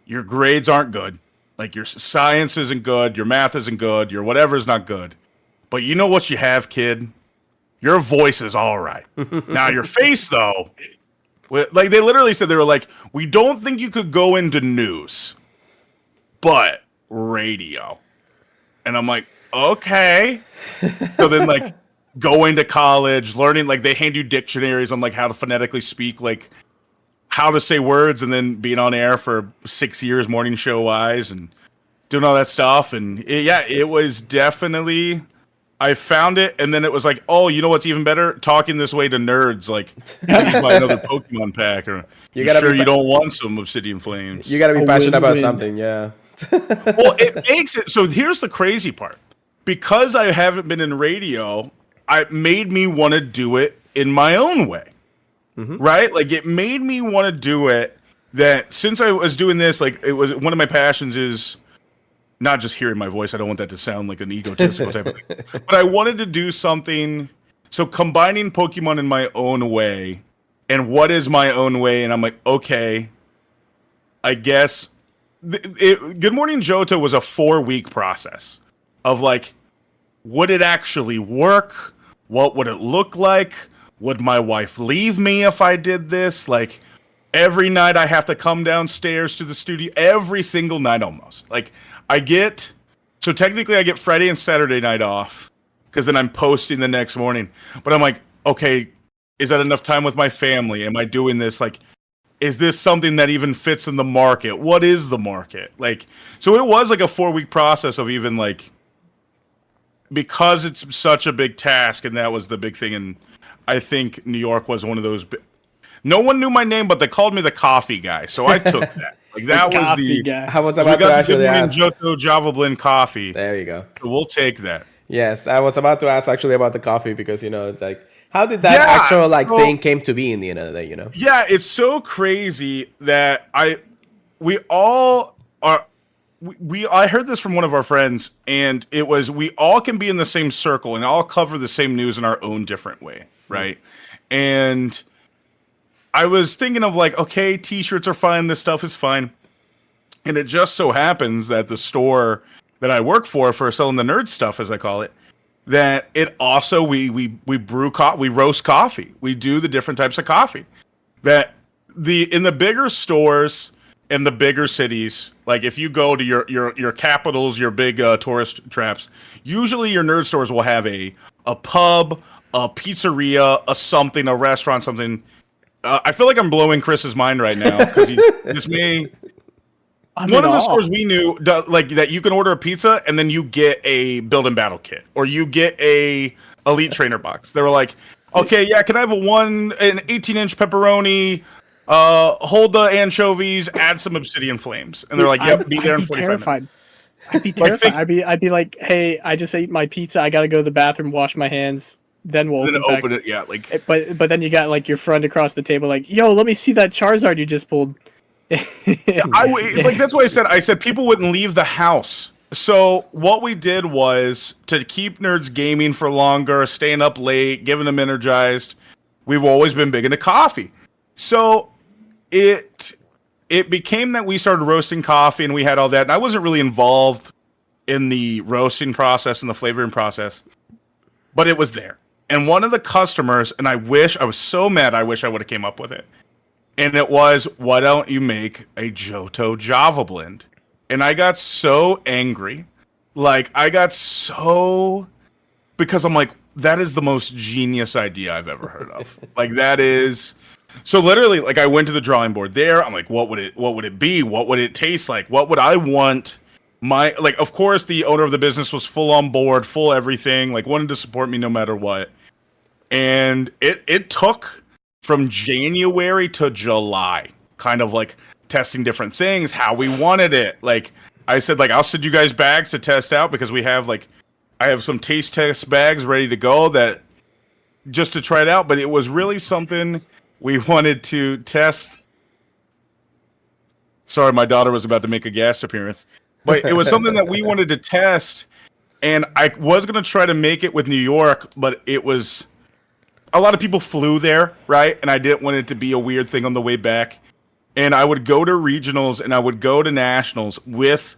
your grades aren't good. Like your science isn't good, your math isn't good, your whatever is not good. But you know what you have, kid? Your voice is all right. Now your face, though, like they literally said, they were like, we don't think you could go into news, but radio. And I'm like, okay. So then, like, going to college, learning, like, they hand you dictionaries on, like, how to phonetically speak, like, how to say words, and then being on air for 6 years, morning show wise, and doing all that stuff. And it was definitely, I found it, and then it was like, oh, you know what's even better? Talking this way to nerds, like, please buy another Pokemon pack, or you don't want some Obsidian Flames. You gotta be passionate about win-win. something, yeah. Well, it makes it, so here's the crazy part. Because I haven't been in radio, it made me want to do it in my own way. Right? Like, it made me want to do it, that since I was doing this, like, it was one of my passions is not just hearing my voice. I don't want that to sound like an egotistical type of thing. But I wanted to do something, so combining Pokemon in my own way, and what is my own way, and I'm like, okay, I guess Good Morning Johto was a 4-week process of, like, would it actually work? What would it look like? Would my wife leave me if I did this? Like, every night I have to come downstairs to the studio, every single night almost. Like, so technically I get Friday and Saturday night off, because then I'm posting the next morning. But I'm like, okay, is that enough time with my family? Am I doing this? Like, is this something that even fits in the market? What is the market? Like, so it was like a 4-week process of even, like, because it's such a big task, and that was the big thing. And I think New York was one of those. No one knew my name, but they called me the coffee guy, so I took that. Like, that was the guy. I was so we about to got the actually Good Morning ask. Johto Java Blend coffee. There you go. So we'll take that. Yes, I was about to ask actually about the coffee, because it's like, how did that Yeah, actual so- thing came to be in the end of the day? Yeah, it's so crazy that we all are. I heard this from one of our friends, and it was, we all can be in the same circle and all cover the same news in our own different way, right? And I was thinking of, like, okay, t-shirts are fine, this stuff is fine. And it just so happens that the store that I work for selling the nerd stuff, as I call it, that it also, we brew we roast coffee. We do the different types of coffee. That in the bigger stores in the bigger cities, like if you go to your capitals, your big tourist traps, usually your nerd stores will have a pub, a pizzeria, a restaurant, something. I feel like I'm blowing Chris's mind right now, because one of the stores we knew, like, that you can order a pizza and then you get a build and battle kit, or you get a elite trainer box. They were like, okay, yeah, can I have an 18-inch pepperoni? Hold the anchovies, add some obsidian flames, and they're like, "Yep, be there in 45 minutes." I'd be terrified. I'd be like, "Hey, I just ate my pizza. I gotta go to the bathroom, wash my hands, then we'll open it." Yeah, like, but then you got, like, your friend across the table, like, "Yo, let me see that Charizard you just pulled." like, that's what I said people wouldn't leave the house. So what we did was, to keep nerds gaming for longer, staying up late, giving them energized. We've always been big into coffee, so it became that we started roasting coffee, and we had all that, and I wasn't really involved in the roasting process and the flavoring process, but it was there. And one of the customers, and I was so mad, I wish I would have came up with it, and it was, why don't you make a Johto Java Blend? And I got so angry, because I'm like, that is the most genius idea I've ever heard of. Like, that is. So literally, like, I went to the drawing board there. I'm like, what would it be? What would it taste like? What would I want? Of course, the owner of the business was full on board, full everything, like, wanted to support me no matter what. And it took from January to July, kind of like testing different things, how we wanted it. Like, I said, like, I'll send you guys bags to test out, because I have some taste test bags ready to go, that just to try it out. But it was really something we wanted to test. Sorry, my daughter was about to make a guest appearance. But it was something that we wanted to test, and I was going to try to make it with New York, but it was, a lot of people flew there, right? And I didn't want it to be a weird thing on the way back. And I would go to regionals and I would go to nationals with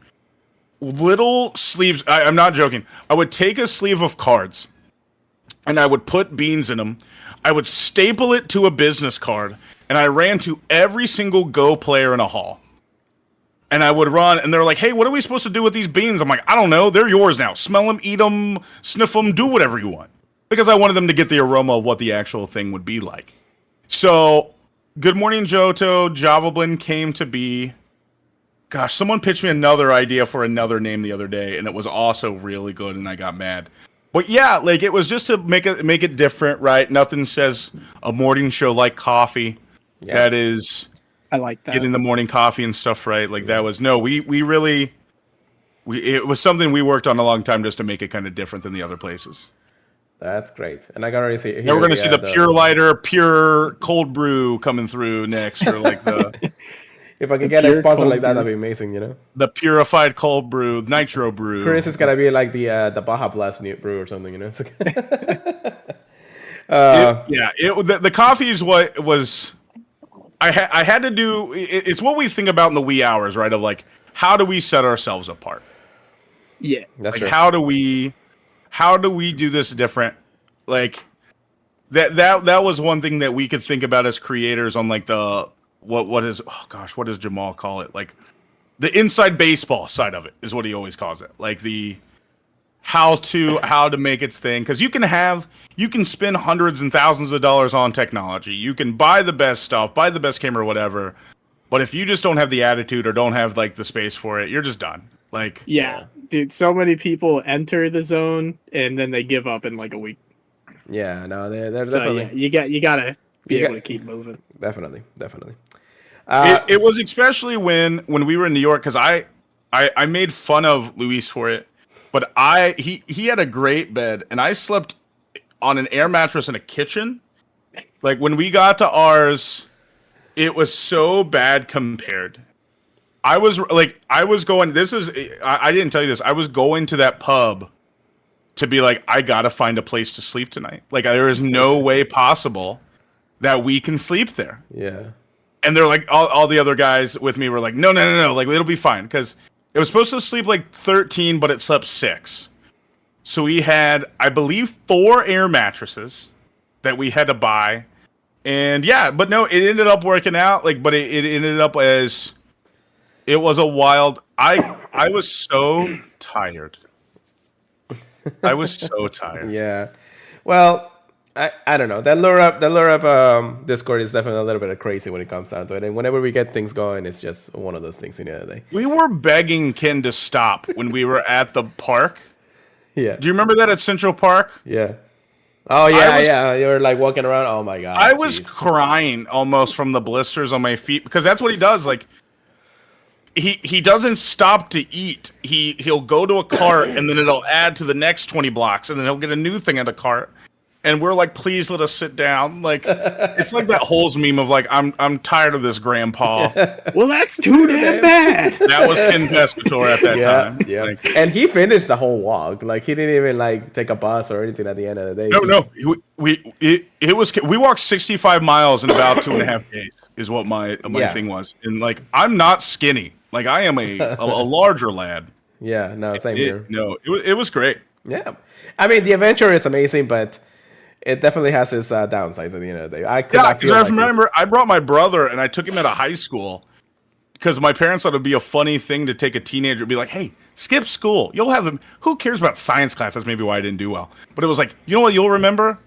little sleeves. I'm not joking. I would take a sleeve of cards, and I would put beans in them. I would staple it to a business card, and I ran to every single Go player in a hall. And I would run, and they're like, hey, what are we supposed to do with these beans? I'm like, I don't know. They're yours now. Smell them, eat them, sniff them, do whatever you want. Because I wanted them to get the aroma of what the actual thing would be like. So, Good Morning Johto, Java Blend came to be. Gosh, someone pitched me another idea for another name the other day, and it was also really good, and I got mad. But yeah, like, it was just to make it different, right? Nothing says a morning show like coffee. Yeah. That is... I like that. Getting the morning coffee and stuff right. Like that was we really it was something we worked on a long time just to make it kind of different than the other places. That's great. And I can already see. Now we're going to see the Pure Lighter, Pure Cold Brew coming through next, or like the. If I could get a sponsor like that, that'd be amazing. You know, the Purified Cold Brew, Nitro Brew. Chris is gonna be like the Baja Blast new brew or something. You know. The coffee is what was. I had to do. It's what we think about in the wee hours, right? Of like, how do we set ourselves apart? Yeah, that's like, right. How do we do this different? Like that was one thing that we could think about as creators on like the what does Jamal call it? Like the inside baseball side of it is what he always calls it. Like the how to make its thing, because you can spend hundreds and thousands of dollars on technology, you can buy the best stuff, buy the best camera, whatever, but if you just don't have the attitude or don't have like the space for it, you're just done. Like dude, so many people enter the zone and then they give up in like a week. Yeah, no, they're definitely. Yeah, you gotta be able to keep moving. Definitely. It was especially when we were in New York, because I made fun of Luis for it. But he had a great bed, and I slept on an air mattress in a kitchen. Like, when we got to ours, it was so bad compared. I didn't tell you this. I was going to that pub to be like, I gotta find a place to sleep tonight. Like, there is no way possible that we can sleep there. Yeah. And they're like, all the other guys with me were like, no, like, it'll be fine, because it was supposed to sleep like 13, but it slept 6. So we had, I believe, 4 air mattresses that we had to buy. And yeah, but no, it ended up working out. Like, but it ended up as, it was a wild, I was so tired. I was so tired. Yeah. Well, I don't know. That lure up Discord is definitely a little bit crazy when it comes down to it. And whenever we get things going, it's just one of those things in the other day. We were begging Ken to stop when we were at the park. Yeah. Do you remember that at Central Park? Yeah. Oh yeah, You were like walking around. Oh my god. I was crying almost from the blisters on my feet, because that's what he does. Like, he doesn't stop to eat. He'll go to a cart and then it'll add to the next 20 blocks, and then he'll get a new thing at the cart. And we're like, please let us sit down. Like, it's like that Holes meme of like, I'm tired of this, Grandpa. Well, that's too damn bad. That was Ken Pescator at that time. Yeah. Like, and he finished the whole walk. Like, he didn't even like take a bus or anything at the end of the day. No. We walked 65 miles in about 2.5 days. Is what my thing was. And like, I'm not skinny. Like, I am a larger lad. Yeah. No. Same here. No. It was great. Yeah. I mean, the adventure is amazing, but it definitely has its downsides at the end of the day. Because I remember I brought my brother and I took him out of high school because my parents thought it'd be a funny thing to take a teenager and be like, hey, skip school. You'll have them. Who cares about science class? That's maybe why I didn't do well. But it was like, you know what you'll remember?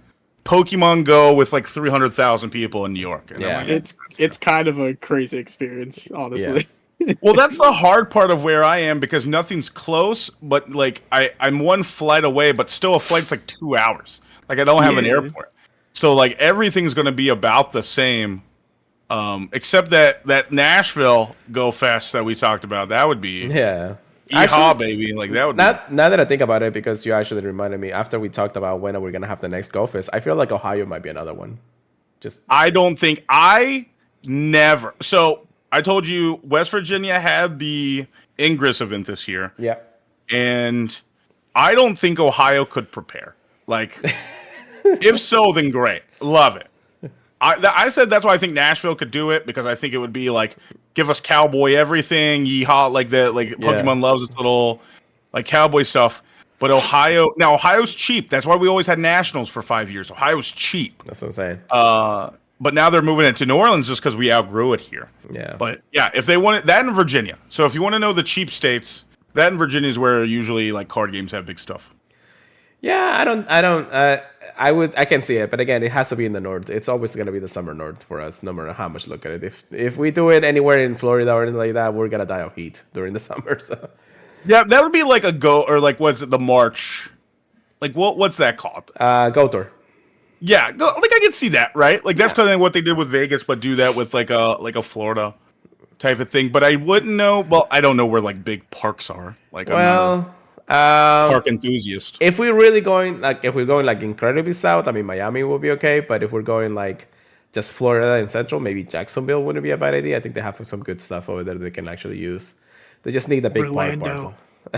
Pokemon Go with like 300,000 people in New York. And yeah. Like, it's kind of a crazy experience, honestly. Yeah. Well, that's the hard part of where I am, because nothing's close, but like I'm one flight away, but still a flight's like 2 hours. Like, I don't have an airport. So, like, everything's going to be about the same, except that Nashville Go Fest that we talked about. That would be... Yeah. Yeehaw, baby. Like, that would now that I think about it, because you actually reminded me, after we talked about when we're going to have the next Go Fest, I feel like Ohio might be another one. I don't think... So, I told you West Virginia had the Ingress event this year. Yeah. And I don't think Ohio could prepare. Like... If so, then great. Love it. I said that's why I think Nashville could do it, because I think it would be like give us cowboy everything, yeehaw, like that. Like Pokemon loves its little like cowboy stuff. But Ohio's cheap. That's why we always had nationals for 5 years. Ohio's cheap. That's what I'm saying. But now they're moving it to New Orleans just because we outgrew it here. Yeah. But yeah, if they want it, that in Virginia. So if you want to know the cheap states, that in Virginia is where usually like card games have big stuff. Yeah, I can see it, but again, it has to be in the north. It's always going to be the summer north for us, no matter how much look at it. If we do it anywhere in Florida or anything like that, we're gonna die of heat during the summer. So Yeah, that would be like a or like what's it, the March? Like what's that called? Go Tour. Yeah, like I can see that, right? Like that's kind of what they did with Vegas, but do that with like a Florida type of thing. But I wouldn't know. Well, I don't know where like big parks are. Like I'm not a park enthusiast. If we're really going if we're going like incredibly south, I mean Miami will be okay. But if we're going like just Florida and Central, maybe Jacksonville wouldn't be a bad idea. I think they have some good stuff over there they can actually use. They just need a big park.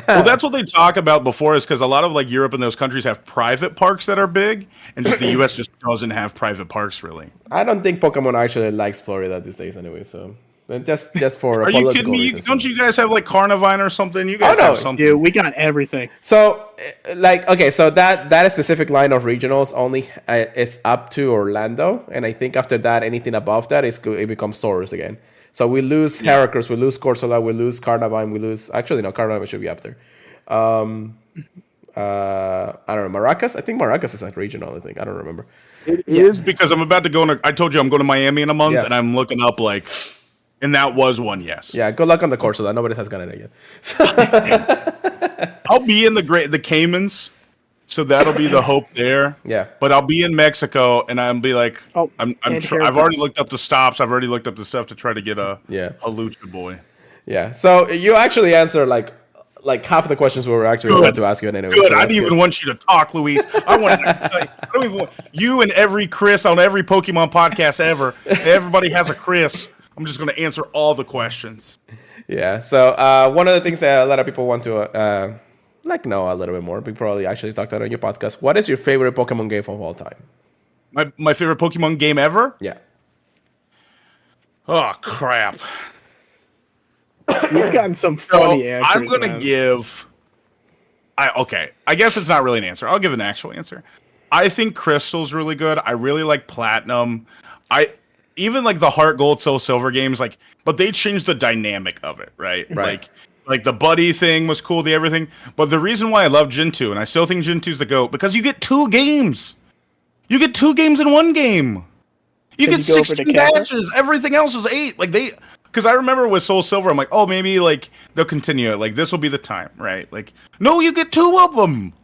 Well, that's what they talk about before, is because a lot of like Europe and those countries have private parks that are big, and just the U.S. just doesn't have private parks really. I don't think Pokemon actually likes Florida these days anyway. So just for are you kidding me? Reasons. Don't you guys have like Carnivine or something? You guys have something. Yeah, we got everything. So okay, so that specific line of regionals only it's up to Orlando, and I think after that, anything above that it becomes stores again. So we lose Heracross, we lose Corsola, we lose Carnivine, we lose... Actually, no, Carnivine should be up there. I don't know, Maracas? I think Maracas is like regional, I think. I don't remember. It is because I'm about to go... I told you I'm going to Miami in a month, and I'm looking up like... And that was one, yes. Yeah, good luck on the Corsola. Nobody has gotten it yet. I'll be in the Caymans, so that'll be the hope there. Yeah. But I'll be in Mexico, and I'll be like... I've already looked up the stops. I've already looked up the stuff to try to get a Lucha boy. Yeah. So you actually answer like half of the questions we were actually about to ask you anyway. Good. So I didn't even want you to talk, Luis. I wanted to tell you. I don't even want you and every Chris on every Pokemon podcast ever. Everybody has a Chris. I'm just going to answer all the questions. Yeah. So one of the things that a lot of people want to know a little bit more, we probably actually talked about it on your podcast. What is your favorite Pokemon game of all time? My favorite Pokemon game ever? Yeah. Oh, crap. We've gotten some funny answers. I'm going to give... I guess it's not really an answer. I'll give an actual answer. I think Crystal's really good. I really like Platinum. Even like the Heart Gold, Soul Silver games, like, but they changed the dynamic of it, right? Like the buddy thing was cool, the everything. But the reason why I love Gen 2, and I still think Gen 2's the GOAT, because you get 2 games. You get 2 games in one game. You get 16 badges. Everything else is 8. Like because I remember with Soul Silver, I'm like, oh, maybe like they'll continue it. Like this will be the time, right? Like, no, you get 2 of them.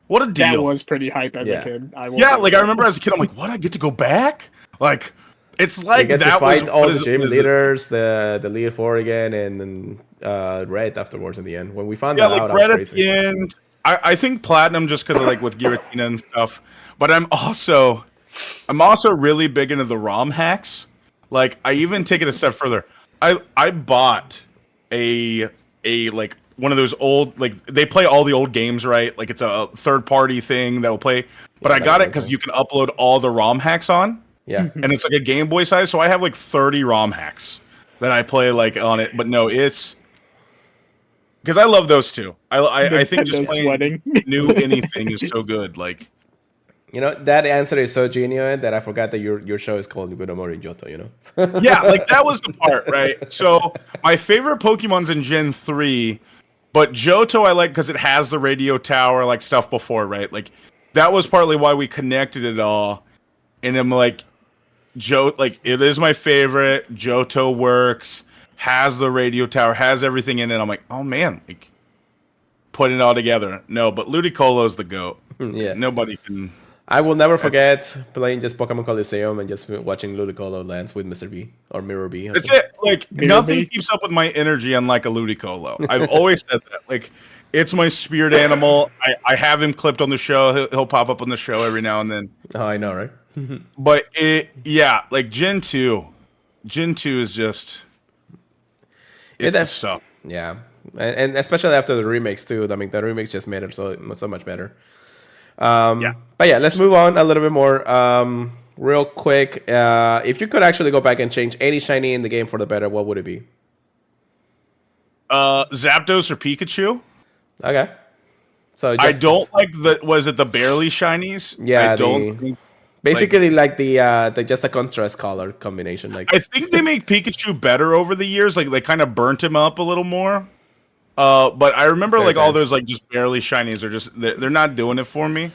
What a deal. That was pretty hype as a kid. I remember as a kid, I'm like, what? I get to go back? Like, it's like you get that to fight was all the gym leaders, the lead 4 again, and then Red afterwards in the end. When we found that out, Red I was crazy. At the end. I think Platinum just because of like with Giratina and stuff. But I'm also really big into the ROM hacks. Like I even take it a step further. I bought a like one of those old, like they play all the old games, right? Like it's a third party thing that'll play. But I got it because you can upload all the ROM hacks on. Yeah. And it's like a Game Boy size, so I have like 30 ROM hacks that I play like on it. But no, it's because I love those too. I think just playing new anything is so good. Like, you know, that answer is so genuine that I forgot that your show is called Good Morning Johto, you know? Yeah, like that was the part, right? So my favorite Pokemon's in Gen 3, but Johto I like because it has the radio tower, like stuff before, right? Like that was partly why we connected it all. And I'm like, it is my favorite. Johto works, has the radio tower, has everything in it. I'm like, oh man, like putting it all together. No, but Ludicolo's the GOAT. Yeah. Nobody can. I will never forget playing just Pokemon Coliseum and just watching Ludicolo dance with Mr. B or Mirror B. That's it. Like nothing keeps up with my energy unlike a Ludicolo. I've always said that. Like it's my spirit animal. I have him clipped on the show. He'll pop up on the show every now and then. Oh, I know, right? But like Gen 2 is just it's stuff. Yeah, and especially after the remakes too. I mean, the remakes just made it so much better. But yeah, let's move on a little bit more. real quick, if you could actually go back and change any shiny in the game for the better, what would it be? Zapdos or Pikachu? Okay. So I don't like was it the barely shinies? Yeah, I don't think, basically like the just a contrast color combination. Like I think they make Pikachu better over the years. Like they kind of burnt him up a little more. But I remember like all those like just barely shinies are just they're not doing it for me.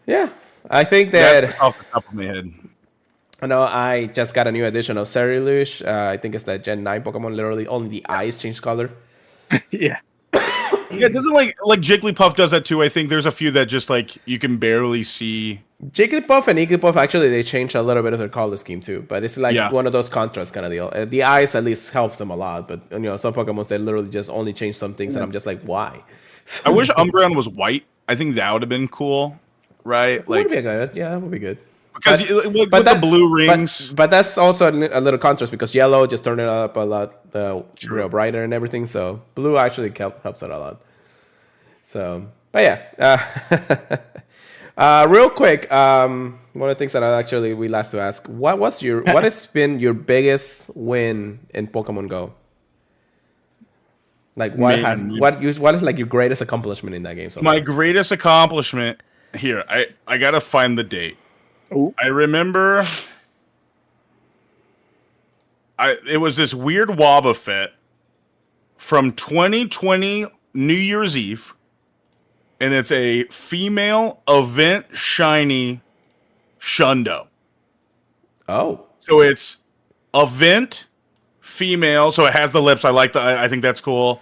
Yeah, I think that That's off the top of my head. I know I just got a new edition of Cerulean. I think it's the Gen 9 Pokemon. Literally, only the eyes change color. Yeah. Yeah, doesn't like Jigglypuff does that too. I think there's a few that just like you can barely see. Jigglypuff and Igglypuff actually they changed a little bit of their color scheme too, but it's like one of those contrast kind of deal. The eyes at least helps them a lot, but some Pokemon they literally just only change some things, and I'm just like, why? I wish Umbreon was white. I think that would have been cool, right? Like, would be good. Yeah, that would be good. Because with the blue rings, but that's also a little contrast because yellow just turned it up a lot, brighter and everything. So blue actually helps it a lot. So, but yeah, real quick, one of the things that we last to ask, what has been your biggest win in Pokemon Go? Like what is like your greatest accomplishment in that game? So my greatest accomplishment here, I gotta find the date. Ooh. I remember it was this weird Wobbuffet from 2020 New Year's Eve, and it's a female event shiny Shundo. Oh. So it's event female, so it has the lips. I think that's cool.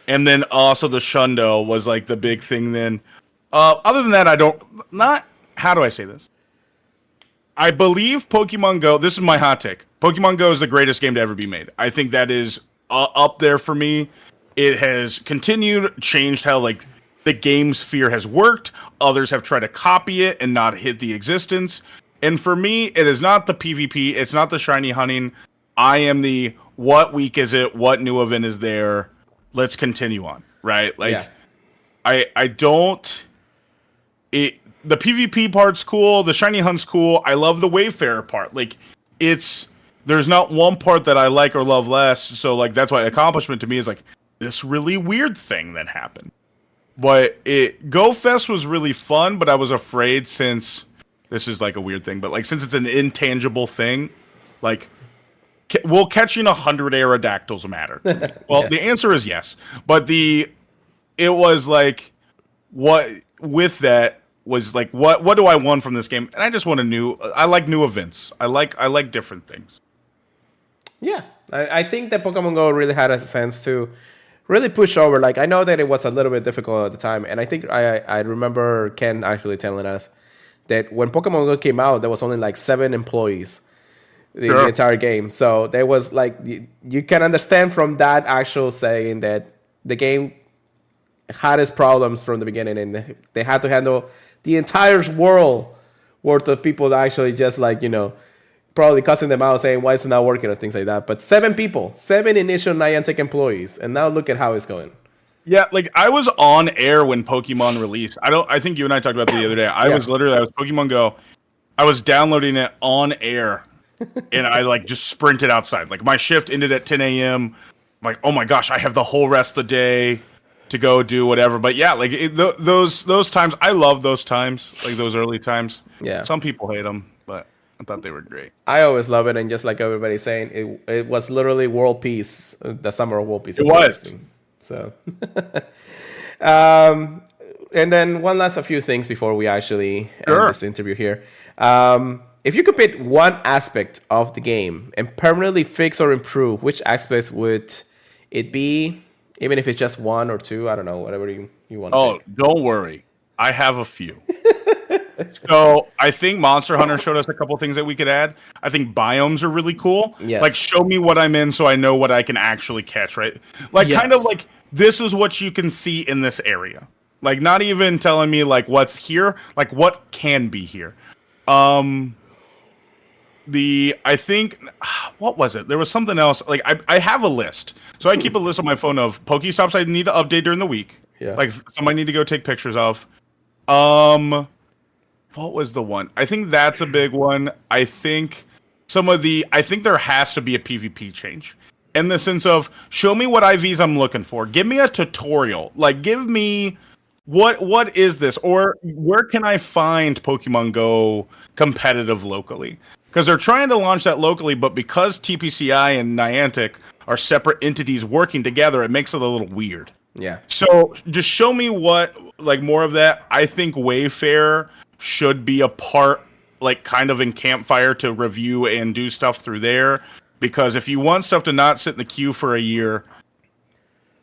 And then also the Shundo was like the big thing then. Other than that, how do I say this? I believe Pokemon Go, this is my hot take. Pokemon Go is the greatest game to ever be made. I think that is up there for me. It has continued, changed how like the game sphere has worked. Others have tried to copy it and not hit the existence. And for me, it is not the PvP. It's not the shiny hunting. I am the what week is it? What new event is there? Let's continue on, right? Like, yeah. I don't... The PvP part's cool. The shiny hunt's cool. I love the Wayfarer part. Like, there's not one part that I like or love less. So, like, that's why accomplishment to me is, like, this really weird thing that happened. But Go Fest was really fun, but I was afraid since... This is, like, a weird thing, but, like, since it's an intangible thing, like... Will catching 100 Aerodactyls matter? Well, yeah. The answer is yes. But it was like, what with that was like, what do I want from this game? And I just want I like new events. I like different things. Yeah, I think that Pokemon Go really had a sense to really push over. Like, I know that it was a little bit difficult at the time, and I think I remember Ken actually telling us that when Pokemon Go came out, there was only like 7 employees. The entire game. So there was like you can understand from that actual saying that the game had its problems from the beginning, and they had to handle the entire world worth of people that actually just like probably cussing them out, saying why is it not working or things like that. But 7 people, 7 initial Niantic employees, and now look at how it's going. Yeah, like I was on air when Pokemon released. I think you and I talked about it the other day. I was Pokemon Go. I was downloading it on air. And I like just sprinted outside. Like my shift ended at 10 a.m. I'm like, oh my gosh, I have the whole rest of the day to go do whatever. But yeah, like those times, I love those times, like those early times. Yeah. Some people hate them, but I thought they were great. I always love it, and just like everybody's saying, it was literally world peace, the summer of world peace. It was. So, and then a few things before we actually end this interview here. If you could pick one aspect of the game and permanently fix or improve, which aspects would it be? Even if it's just 1 or 2, I don't know, whatever you want to pick. Oh, don't worry. I have a few. So I think Monster Hunter showed us a couple things that we could add. I think biomes are really cool. Yes. Like, show me what I'm in so I know what I can actually catch, right? Like, kind of like, this is what you can see in this area. Like, not even telling me, like, what's here. Like, what can be here. I think, what was it? There was something else. Like, I have a list. So I keep a list on my phone of Pokestops I need to update during the week. Yeah. Like, some I need to go take pictures of. what was the one? I think that's a big one. I think there has to be a PvP change in the sense of show me what IVs I'm looking for. Give me a tutorial. Like, give me what is this, or where can I find Pokemon Go competitive locally? Because they're trying to launch that locally, but because TPCI and Niantic are separate entities working together, it makes it a little weird. Yeah. So just show me more of that. I think Wayfair should be a part, like kind of in Campfire to review and do stuff through there. Because if you want stuff to not sit in the queue for a year,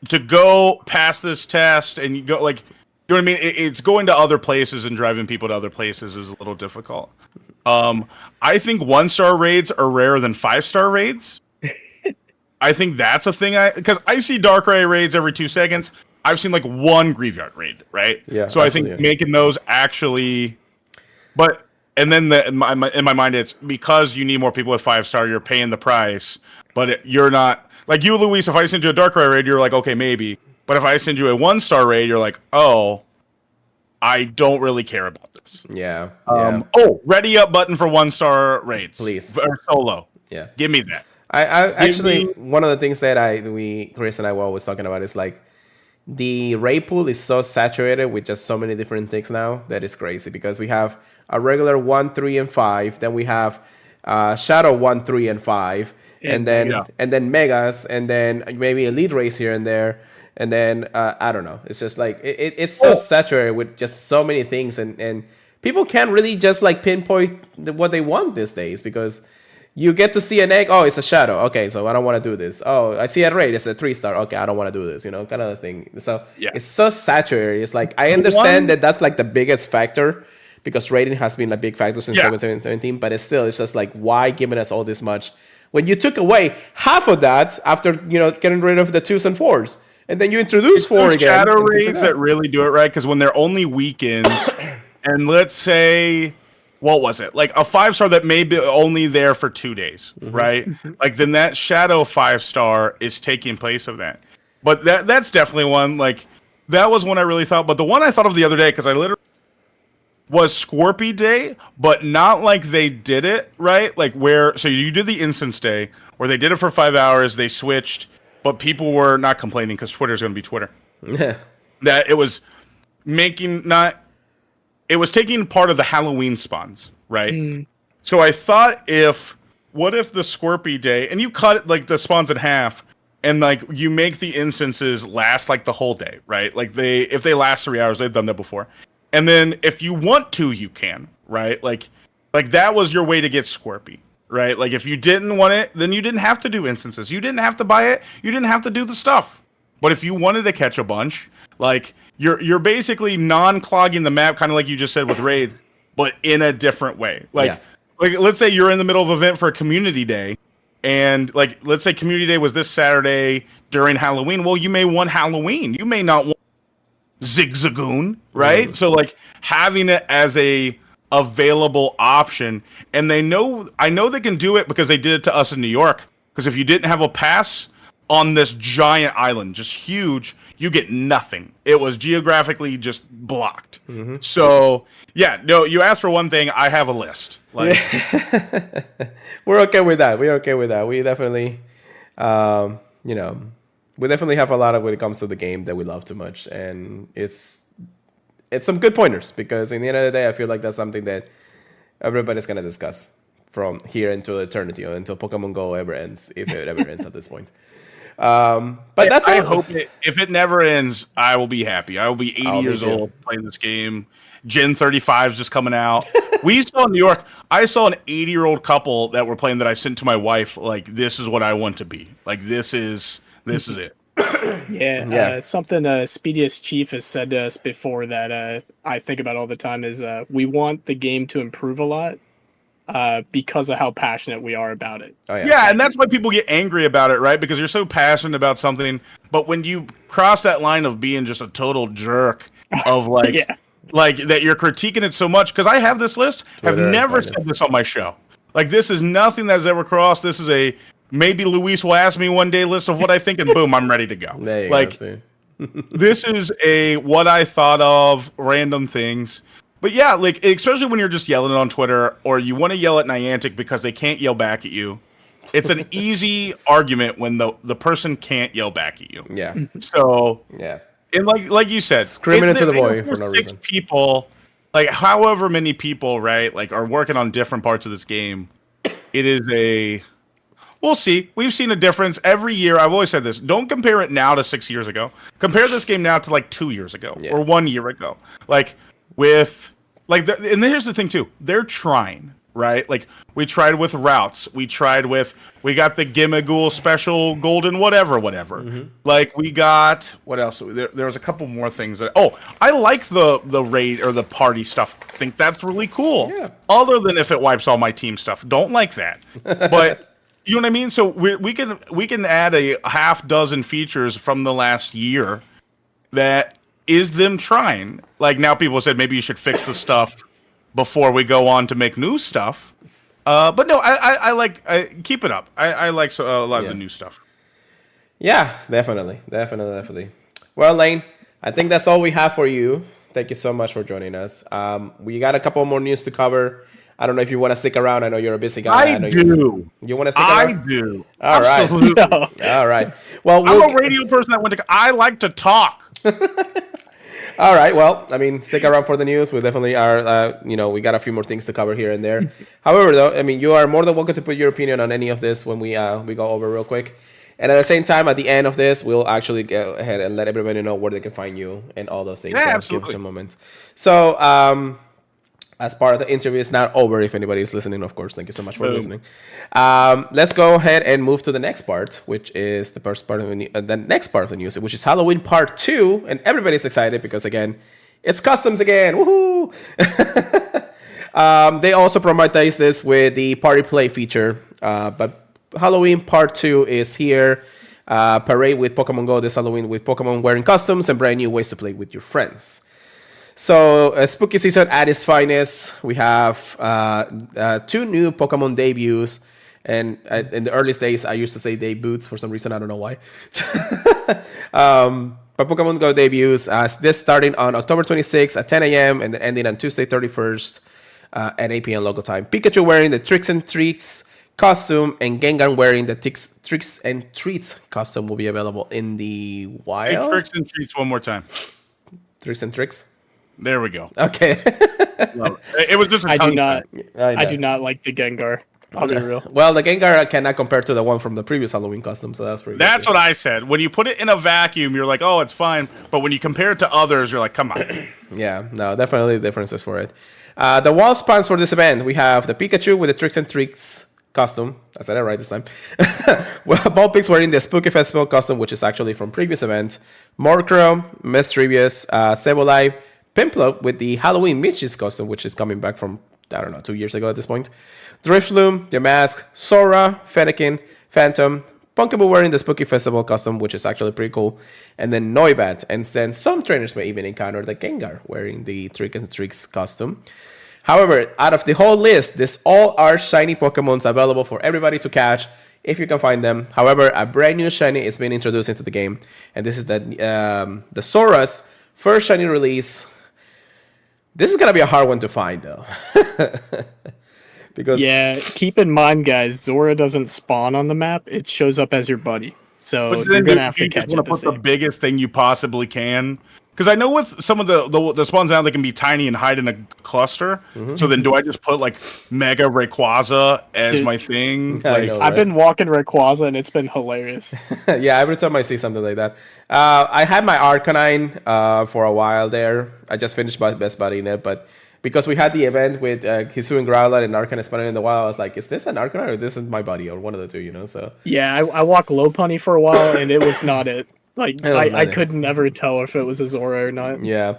to go past this test and you go like, you know what I mean? It's going to other places and driving people to other places is a little difficult. I think 1-star raids are rarer than 5-star raids. I think that's a thing. Because I see Darkrai raids every 2 seconds. I've seen like one Graveyard raid, right? Yeah. So I think making those actually, and then in my mind, it's because you need more people with 5-star, you're paying the price, but you're not like you, Luis. If I send you a Darkrai raid, you're like, okay, maybe. But if I send you a 1-star raid, you're like, oh, I don't really care about this. Yeah. Oh, ready up button for 1-star raids, please, or solo. Yeah, give me that. I actually one of the things that Chris and I were always talking about is like the raid pool is so saturated with just so many different things now that it's crazy because we have a regular 1, 3, and 5, then we have Shadow 1, 3, and 5, and then Megas, and then maybe Elite Race here and there. And then, I don't know. It's just like, it's so saturated with just so many things. And people can't really just like pinpoint what they want these days because you get to see an egg. Oh, it's a shadow. Okay, so I don't want to do this. Oh, I see a raid. It's a 3-star. Okay, I don't want to do this, kind of thing. So it's so saturated. It's like, I understand that that's like the biggest factor because rating has been a big factor since 2017. But it's just like, why giving us all this much when you took away half of that after, getting rid of the 2s and 4s? And then you introduce 4 again. Shadow raids that really do it right, because when they're only weekends, and let's say, what was it? Like a 5-star that may be only there for 2 days, right? Like then that Shadow 5-star is taking place of that. But that's definitely one, like, that was one I really thought. But the one I thought of the other day, because I literally was Scorpy Day, but not like they did it, right? Like so you did the Instance Day, where they did it for 5 hours, they switched, but people were not complaining because Twitter's going to be Twitter. That it was it was taking part of the Halloween spawns, right? So I thought what if the Scorpy Day, and you cut like the spawns in half, and like you make the instances last like the whole day, right? Like if they last 3 hours, they've done that before. And then if you want to, you can, right? Like that was your way to get Scorpy. Right? Like, if you didn't want it, then you didn't have to do instances. You didn't have to buy it. You didn't have to do the stuff. But if you wanted to catch a bunch, like, you're basically non-clogging the map, kind of like you just said with raids, but in a different way. Like, let's say you're in the middle of an event for a community day, and, like, let's say community day was this Saturday during Halloween. Well, you may want Halloween. You may not want Zigzagoon, right? So, like, having it as a available option, and I know they can do it because they did it to us in New York, because if you didn't have a pass on this giant island, just huge, you get nothing. It was geographically just blocked. So you asked for one thing, I have a list. Like we're okay with that. We definitely we definitely have a lot of when it comes to the game that we love too much, and it's some good pointers, because in the end of the day, I feel like that's something that everybody's going to discuss from here until eternity, or until Pokemon Go ever ends, if it ever ends at this point. But I hope if it never ends, I will be happy. I will be 80 years old playing this game. Gen 35 is just coming out. We saw in New York, I saw an 80-year-old couple that were playing that I sent to my wife, like, this is what I want to be. Like, this is it. Something Speediest Chief has said to us before that I think about all the time is we want the game to improve a lot because of how passionate we are about it. And that's why people get angry about it, right? Because you're so passionate about something, but when you cross that line of being just a total jerk of like like that you're critiquing it so much, because I have this list, I've never said this on my show. Like, this is nothing that's ever crossed. This is maybe Luis will ask me one day list of what I think, and boom, I'm ready to go. There you go. This is what I thought of, random things. But yeah, like especially when you're just yelling on Twitter or you want to yell at Niantic because they can't yell back at you. It's an easy argument when the person can't yell back at you. Yeah. So Yeah. and like you said, Screaming into the void for no reason. People, like however many people, right, like are working on different parts of this game. It is a we'll see. We've seen a difference every year. I've always said this. Don't compare it now to 6 years ago. Compare this game now to like 2 years ago or 1 year ago. Like with like and here's the thing too. They're trying, right? Like we tried with routes. We got the Gimmighoul special golden whatever. Mm-hmm. Like we got what else? There was a couple more things that I like the raid or the party stuff. Think that's really cool. Yeah. Other than if it wipes all my team stuff. Don't like that. But you know what I mean? So we can add a half dozen features from the last year that is them trying. Like now people said maybe you should fix the stuff before we go on to make new stuff. But no, I keep it up. I like a lot of the new stuff. Yeah, definitely. Well, Lane, I think that's all we have for you. Thank you so much for joining us. We got a couple more news to cover. I don't know if you want to stick around. I know you're a busy guy. I do. You want to stick around? I do. All right. Absolutely. All right. Well, I'm a radio person that went to. I like to talk. All right. Well, I mean, stick around for the news. We definitely are. We got a few more things to cover here and there. However, though, I mean, you are more than welcome to put your opinion on any of this when we go over real quick. And at the same time, at the end of this, we'll actually go ahead and let everybody know where they can find you and all those things. Yeah, so absolutely. Give us a moment. So, as part of the interview, it's not over. If anybody is listening, of course, thank you so much for listening. Let's go ahead and move to the next part, which is the first part of the next part of the news, which is Halloween Part 2, and everybody's excited because again, it's customs again. Woohoo! They also promotized this with the Party Play feature, but Halloween Part 2 is here. Parade with Pokemon Go this Halloween with Pokemon wearing costumes and brand new ways to play with your friends. So, spooky season at its finest. We have 2 new Pokemon debuts. And in the earliest days, I used to say debuts for some reason. I don't know why. But Pokemon Go debuts, this starting on October 26th at 10 a.m. and then ending on Tuesday 31st at 8 p.m. local time. Pikachu wearing the Tricks and Treats costume and Gengar wearing the Tricks and Treats costume will be available in the wild. Hey, Tricks and Treats one more time. Tricks and Tricks? There we go. Okay. It was just a I tongue do not. I I do not like the Gengar. I'll be real. Well, the Gengar cannot compare to the one from the previous Halloween costume, so that's pretty good. That's what I said. When you put it in a vacuum, you're like, oh, it's fine. But when you compare it to others, you're like, come on. Yeah, no, definitely differences for it. The wall spawns for this event, we have the Pikachu with the Tricks and Treats costume. I said it right this time. Vulpix wearing the Spooky Festival costume, which is actually from previous events. Murkrow, Mischievous, Sableye, Pimplop with the Halloween Michi's costume, which is coming back from, 2 years ago at this point. Drifloon, the Mask, Sora, Fennekin, Phantom, Punkaboo wearing the Spooky Festival costume, which is actually pretty cool. And then Noibat. And then some trainers may even encounter the Gengar wearing the Trick and Tricks costume. However, out of the whole list, this all are shiny Pokemons available for everybody to catch if you can find them. However, a brand new shiny is being introduced into the game. And this is the Sora's first shiny release. This is going to be a hard one to find, though. Because Yeah, keep in mind, guys, Zora doesn't spawn on the map. It shows up as your buddy. So But you're then going to have to you catch just want it to put the same. biggest thing you possibly can. Because I know with some of the spawns now, they can be tiny and hide in a cluster. So then do I just put like Mega Rayquaza as Dude, my thing? I Like, know. I've been walking Rayquaza, and it's been hilarious. yeah, every time I see something like that. I had my Arcanine for a while there. I just finished my Best Buddy in it, but because we had the event with Hisu and Growlithe and Arcanine spawning in the wild, I was like, is this an Arcanine or this is my buddy? Or one of the two, you know? So Yeah, I walked Lopunny for a while, and it was not it. Like, It was not I it. could never tell if it was a Zora or not. yeah.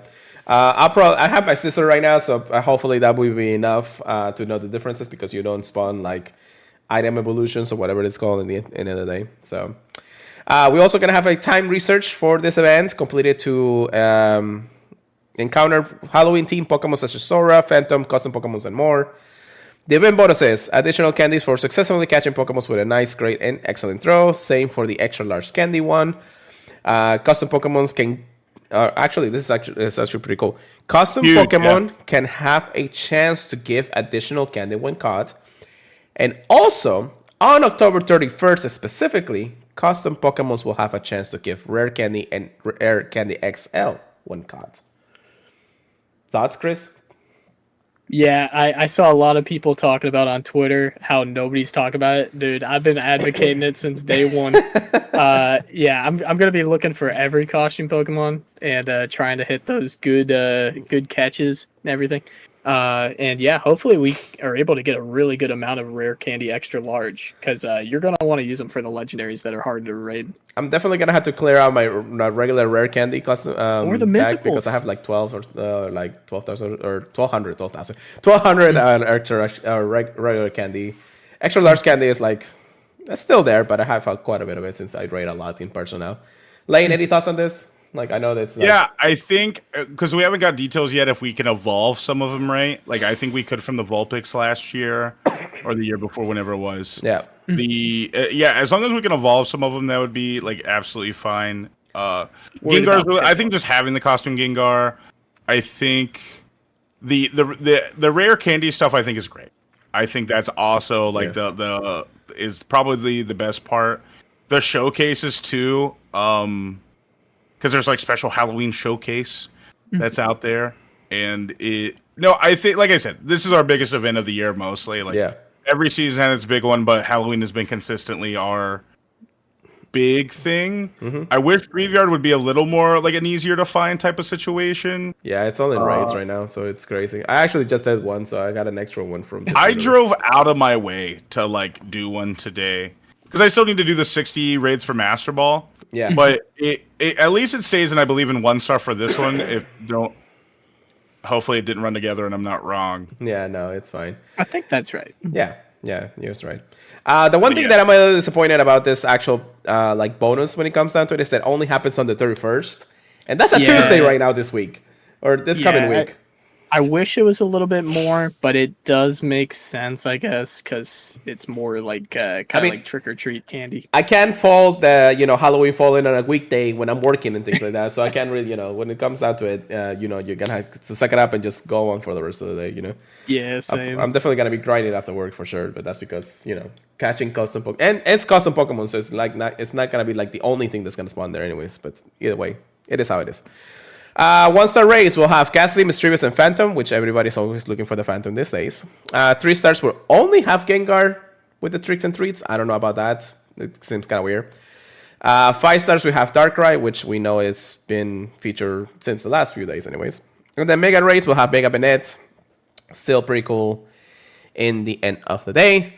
I have my sister right now, so hopefully that will be enough to know the differences because you don't spawn like item evolutions or whatever it's called in the end of the day. So we're also gonna have a time research for this event completed to encounter Halloween themed Pokemon such as Sora, Phantom, custom Pokemon, and more. The event bonuses: additional candies for successfully catching Pokemon with a nice, great, and excellent throw. Same for the extra large candy one. Custom Pokemon can actually, this is actually pretty cool. Custom Huge, Pokemon can have a chance to give additional candy when caught. And also, on October 31st specifically, custom Pokemons will have a chance to give rare candy and rare candy XL when caught. Thoughts, Chris? Yeah, I saw a lot of people talking about on Twitter how nobody's talking about it. Dude, I've been advocating it since day one. Yeah, I'm gonna be looking for every costume Pokemon and trying to hit those good catches and everything. And yeah, hopefully we are able to get a really good amount of rare candy extra large because you're gonna want to use them for the legendaries that are hard to raid. I'm definitely gonna have to clear out my regular rare candy custom Or the pack mythicals. because I have like 12 or like 12,000 or 1,200 extra regular candy. Extra large candy is like it's still there, but I have quite a bit of it since I raid a lot in person now. Lane, any thoughts on this? Like I know that's Yeah, I think because we haven't got details yet if we can evolve some of them, right? Like I think we could from the Vulpix last year or the year before, whenever it was. Yeah. As long as we can evolve some of them, that would be like absolutely fine. Gengar's really, I think just having the costume Gengar, I think the rare candy stuff I think is great. I think that's also like the is probably the best part. The showcases too. Because there's like special Halloween showcase that's out there, and I think like I said, this is our biggest event of the year mostly. Like every season has its big one, but Halloween has been consistently our big thing. I wish Graveyard would be a little more like an easier to find type of situation. Yeah, it's all in raids right now, so it's crazy. I actually just did one, so I got an extra one from. I drove out of my way to like do one today because I still need to do the 60 raids for Master Ball. Yeah, but it at least it stays in I believe in 1-star for this one. If don't, hopefully it didn't run together and I'm not wrong. Yeah, no, it's fine. I think that's right. Yeah, you're right. The one thing that I'm a little disappointed about this actual like bonus when it comes down to it is that only happens on the 31st, and that's a Tuesday right now this week or this coming week. I wish it was a little bit more, but it does make sense, I guess, because it's more like kind of like trick or treat candy. I can't fall the Halloween falling on a weekday when I'm working and things like that, so I can't really when it comes down to it, you're gonna have to suck it up and just go on for the rest of the day. Yeah, same. I'm definitely gonna be grinding after work for sure, but that's because catching custom Pokemon and it's custom Pokemon, so it's not gonna be like the only thing that's gonna spawn there anyways. But either way, it is how it is. 1-star race will have Ghastly, Mischievous, and Phantom, which everybody's always looking for the Phantom these days. 3 stars will only have Gengar with the tricks and treats. I don't know about that. It seems kind of weird. 5 stars we have Darkrai, which we know it's been featured since the last few days anyways. And then Mega race will have Mega Bennett. Still pretty cool in the end of the day.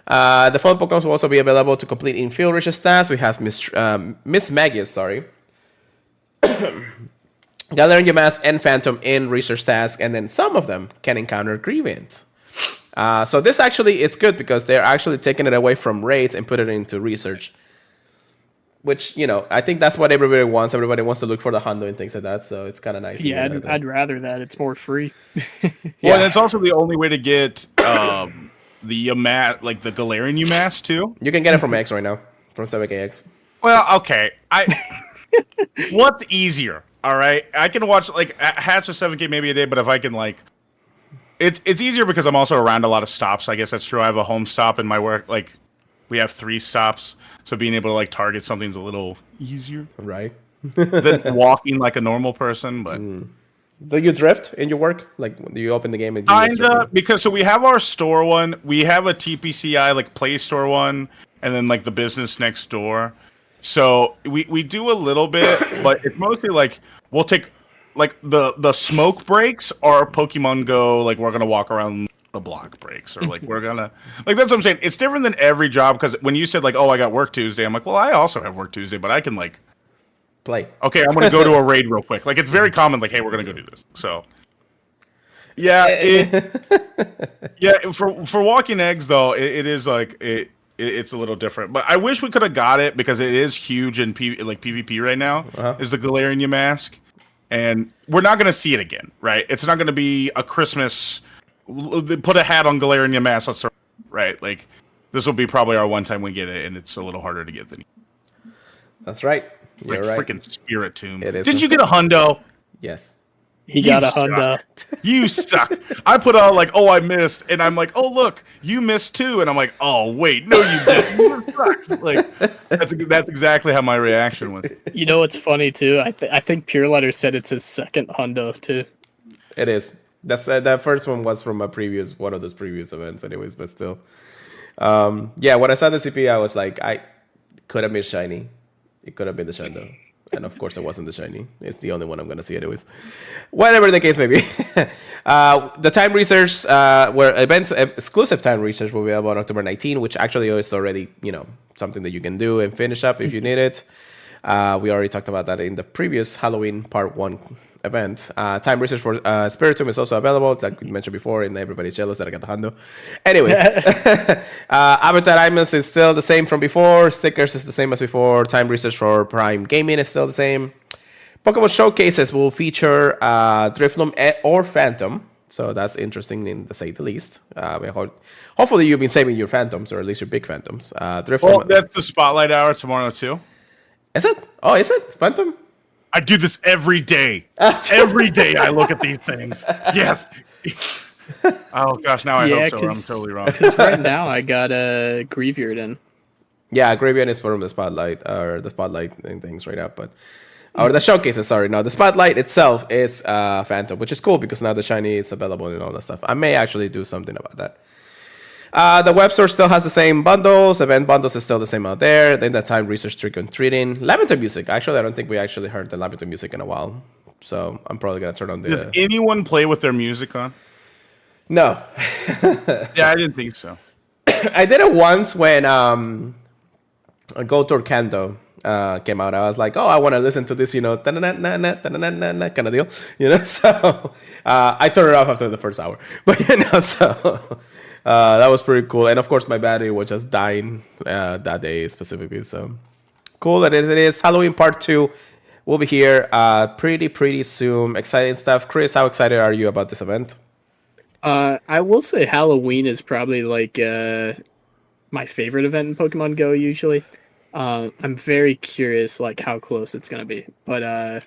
The phone Pokemon will also be available to complete in-field research tasks. We have Miss Magius, Galarian Mask and Phantom in research tasks, and then some of them can encounter Grievant. So this actually, it's good because they're actually taking it away from raids and put it into research. Which, I think that's what everybody wants. Everybody wants to look for the Hondo and things like that, so it's kind of nice. Yeah, I'd rather that. It's more free. Well, and it's also the only way to get the the Galarian UMass too. You can get it from X right now, from 7KX. Well, okay. What's easier? All right, I can watch Hatch or 7K maybe a day, but if I can it's easier because I'm also around a lot of stops. I guess that's true. I have a home stop in my work. We have 3 stops, so being able to target something's a little easier, right? Than walking like a normal person. But do you drift in your work? Do you open the game and kinda because we have our store one, we have a TPCI Play Store one, and then the business next door. So we do a little bit, but it's mostly we'll take the smoke breaks or Pokemon Go, we're gonna walk around the block breaks, or we're gonna that's what I'm saying. It's different than every job because when you said oh I got work Tuesday, I'm well I also have work Tuesday, but I can play. Okay, I'm gonna go to a raid real quick. It's very common hey we're gonna go do this. So yeah, for walking eggs though it is it's a little different, but I wish we could have got it because it is huge in PvP right now. Is the Galarian Mask, and we're not going to see it again, right? It's not going to be a Christmas. Put a hat on Galarian Mask, let's right. This will be probably our one time we get it, and it's a little harder to get than. That's right. You're like right. freaking Spirit Tomb. It is. Did you get a hundo? Yes. He got a You suck. Honda. You suck. I put out like, oh, I missed, and I'm like, oh, look, you missed too, and I'm like, oh, wait, no, you didn't. You sucks. Like, that's exactly how my reaction was. You know what's funny too? I think Pure Letter said it's his second Hundo too. It is. That's that first one was from one of those previous events, anyways. But still, yeah. When I saw the CP, I was like, I could have been shiny. It could have been the Shando, and of course, it wasn't the shiny. It's the only one I'm gonna see, anyways. Whatever the case may be, the time research, where events exclusive time research will be about October 19, which actually is already something that you can do and finish up if you need it. We already talked about that in the previous Halloween Part 1 event. Time research for Spiritomb is also available, like we mentioned before, and everybody's jealous that I got the Hundo. Anyways, Avatar Items is still the same from before. Stickers is the same as before. Time research for Prime Gaming is still the same. Pokemon showcases will feature Drifloon or Phantom. So that's interesting, to say the least. Hopefully you've been saving your Phantoms, or at least your big Phantoms. Drifloon. Well, that's the Spotlight Hour tomorrow too. Is it? Oh, is it? Phantom? I do this every day. Every day I look at these things. Yes. Oh gosh, now I hope so. I'm totally wrong. Right now I got a Greavyard in. Yeah, Gravian is from the Spotlight, or the Spotlight and things right now, but or the showcases. Sorry, no, the Spotlight itself is Phantom, which is cool because now the shiny is available and all that stuff. I may actually do something about that. The web store still has the same bundles. Event bundles is still the same out there. Then the time research trick on treating. Lamento music. Actually, I don't think we actually heard the Lamento music in a while. So I'm probably going to turn on the... Does anyone play with their music on? No. Yeah, I didn't think so. I did it once when Go Tour Kanto came out. I was like, oh, I want to listen to this, kind of deal. So I turned it off after the first hour. But, so... that was pretty cool. And of course, my battery was just dying that day specifically. So cool that it is. Halloween Part 2 will be here pretty soon. Exciting stuff. Chris, how excited are you about this event? I will say Halloween is probably like my favorite event in Pokemon Go usually. I'm very curious like how close it's going to be. But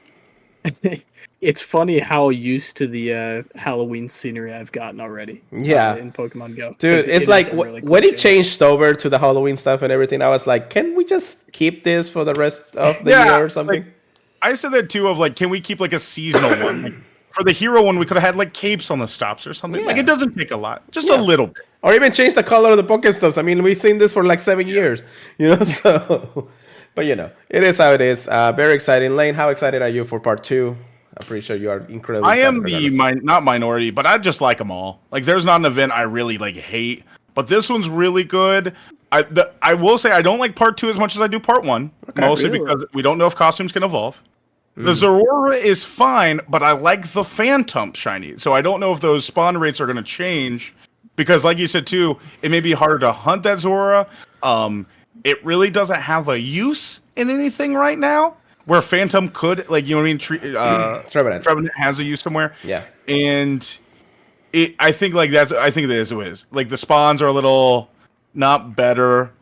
it's funny how used to the Halloween scenery I've gotten already. Yeah, in Pokemon Go, dude. It's like really cool when it changed over to the Halloween stuff and everything. I was like, can we just keep this for the rest of the year or something? Like, I said that too. Of like, can we keep like a seasonal one? Like, for the hero one, we could have had like capes on the stops or something. Yeah. Like it doesn't take a lot, just a little bit. Or even change the color of the Pokestops. I mean, we've seen this for like 7 years, So, but it is how it is. Very exciting. Lane, how excited are you for Part 2? I'm pretty sure you are incredibly excited. I am the not minority, but I just like them all. Like, there's not an event I really like hate, but this one's really good. I will say I don't like Part 2 as much as I do Part 1, mostly because we don't know if costumes can evolve. The Zorora is fine, but I like the Phantom shiny, so I don't know if those spawn rates are going to change. Because, like you said too, it may be harder to hunt that Zorora. It really doesn't have a use in anything right now. Where Phantom could, like, you know what I mean? Trevenant has a use somewhere. Yeah. And I think it is. Like, the spawns are a little not better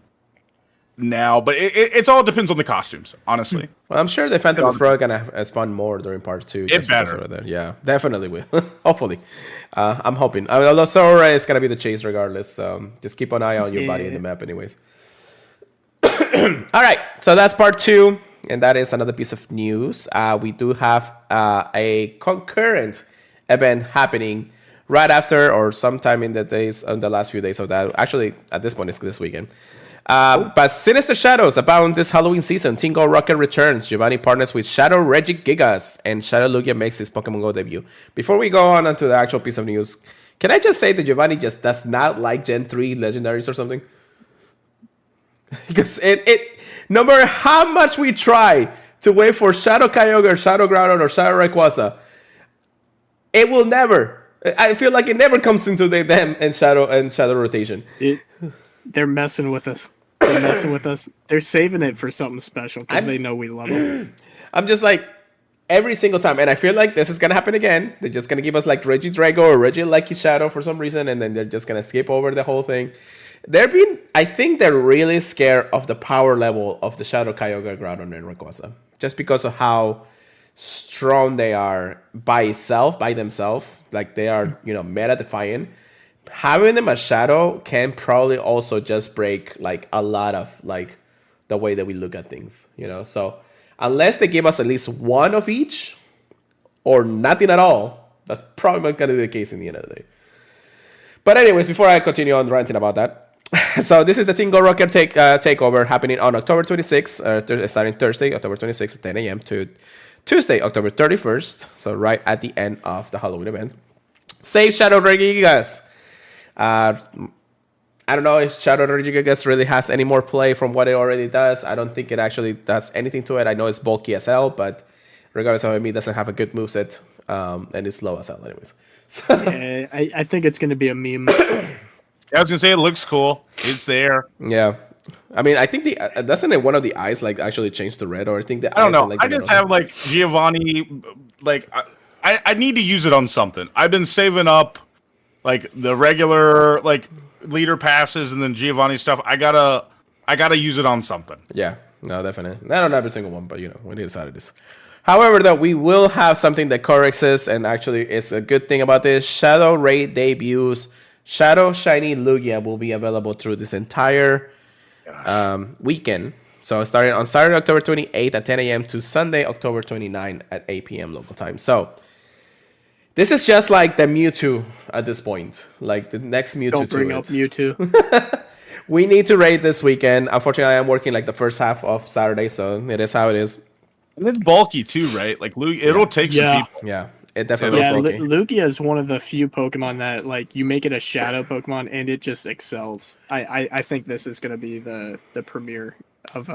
now, but it all depends on the costumes, honestly. Well, I'm sure the Phantom is probably going to spawn more during Part 2. It better. Yeah, definitely will. Hopefully. I'm hoping. Although Sora is going to be the chase regardless, so just keep an eye on your body in the map anyways. All right, so that's Part 2. And that is another piece of news. We do have a concurrent event happening right after or sometime in the last few days of that. Actually, at this point, it's this weekend. But Sinister Shadows abound this Halloween season. Team Go Rocket returns. Giovanni partners with Shadow Regigigas, and Shadow Lugia makes his Pokemon Go debut. Before we go on to the actual piece of news, can I just say that Giovanni just does not like Gen 3 legendaries or something? Because no matter how much we try to wait for Shadow Kyogre, or Shadow Groudon, or Shadow Rayquaza, it will never. I feel like it never comes into them and Shadow rotation. They're messing with us. They're messing with us. They're saving it for something special because they know we love them. I'm just like, every single time, and I feel like this is gonna happen again. They're just gonna give us like Regidrago or Regieleki Shadow for some reason, and then they're just gonna skip over the whole thing. I think they're really scared of the power level of the Shadow Kyogre, Groudon, and Rayquaza. just because of how strong they are by themselves. Like they are, meta defiant. Having them as shadow can probably also just break like a lot of like the way that we look at things, So unless they give us at least one of each or nothing at all, that's probably not gonna be the case in the end of the day. But anyways, before I continue on ranting about that, so this is the Team Go Rocket takeover happening on October 26th, starting Thursday, October 26th at 10 a.m. to Tuesday, October 31st. So right at the end of the Halloween event. Save Shadow Regigigas. I don't know if Shadow Regigigas really has any more play from what it already does. I don't think it actually does anything to it. I know it's bulky as hell, but regardless of it doesn't have a good moveset, and it's slow as hell anyways. So. Yeah, I think it's going to be a meme. I was gonna say it looks cool. It's there. Yeah, I mean, I think doesn't it one of the eyes like actually change to red, or I think the I don't know. Like, I just have like Giovanni. Like I need to use it on something. I've been saving up like the regular like leader passes and then Giovanni stuff. I gotta use it on something. Yeah, no, definitely. Not on every single one, but when they decided this. However, though, we will have something that corrects, and actually, it's a good thing about this. Shadow Raid debuts. Shadow Shiny Lugia will be available through this entire weekend. So starting on Saturday, October 28th at 10 a.m. to Sunday, October 29th at 8 p.m. local time. So this is just like the Mewtwo at this point. Like the next Mewtwo. Don't bring up Mewtwo. We need to raid this weekend. Unfortunately, I am working like the first half of Saturday, so it is how it is. And it's bulky too, right? Like Lugia, it'll take some people. Yeah. It definitely is bulky. Lugia is one of the few Pokemon that like you make it a shadow Pokemon and it just excels. I think this is gonna be the premiere of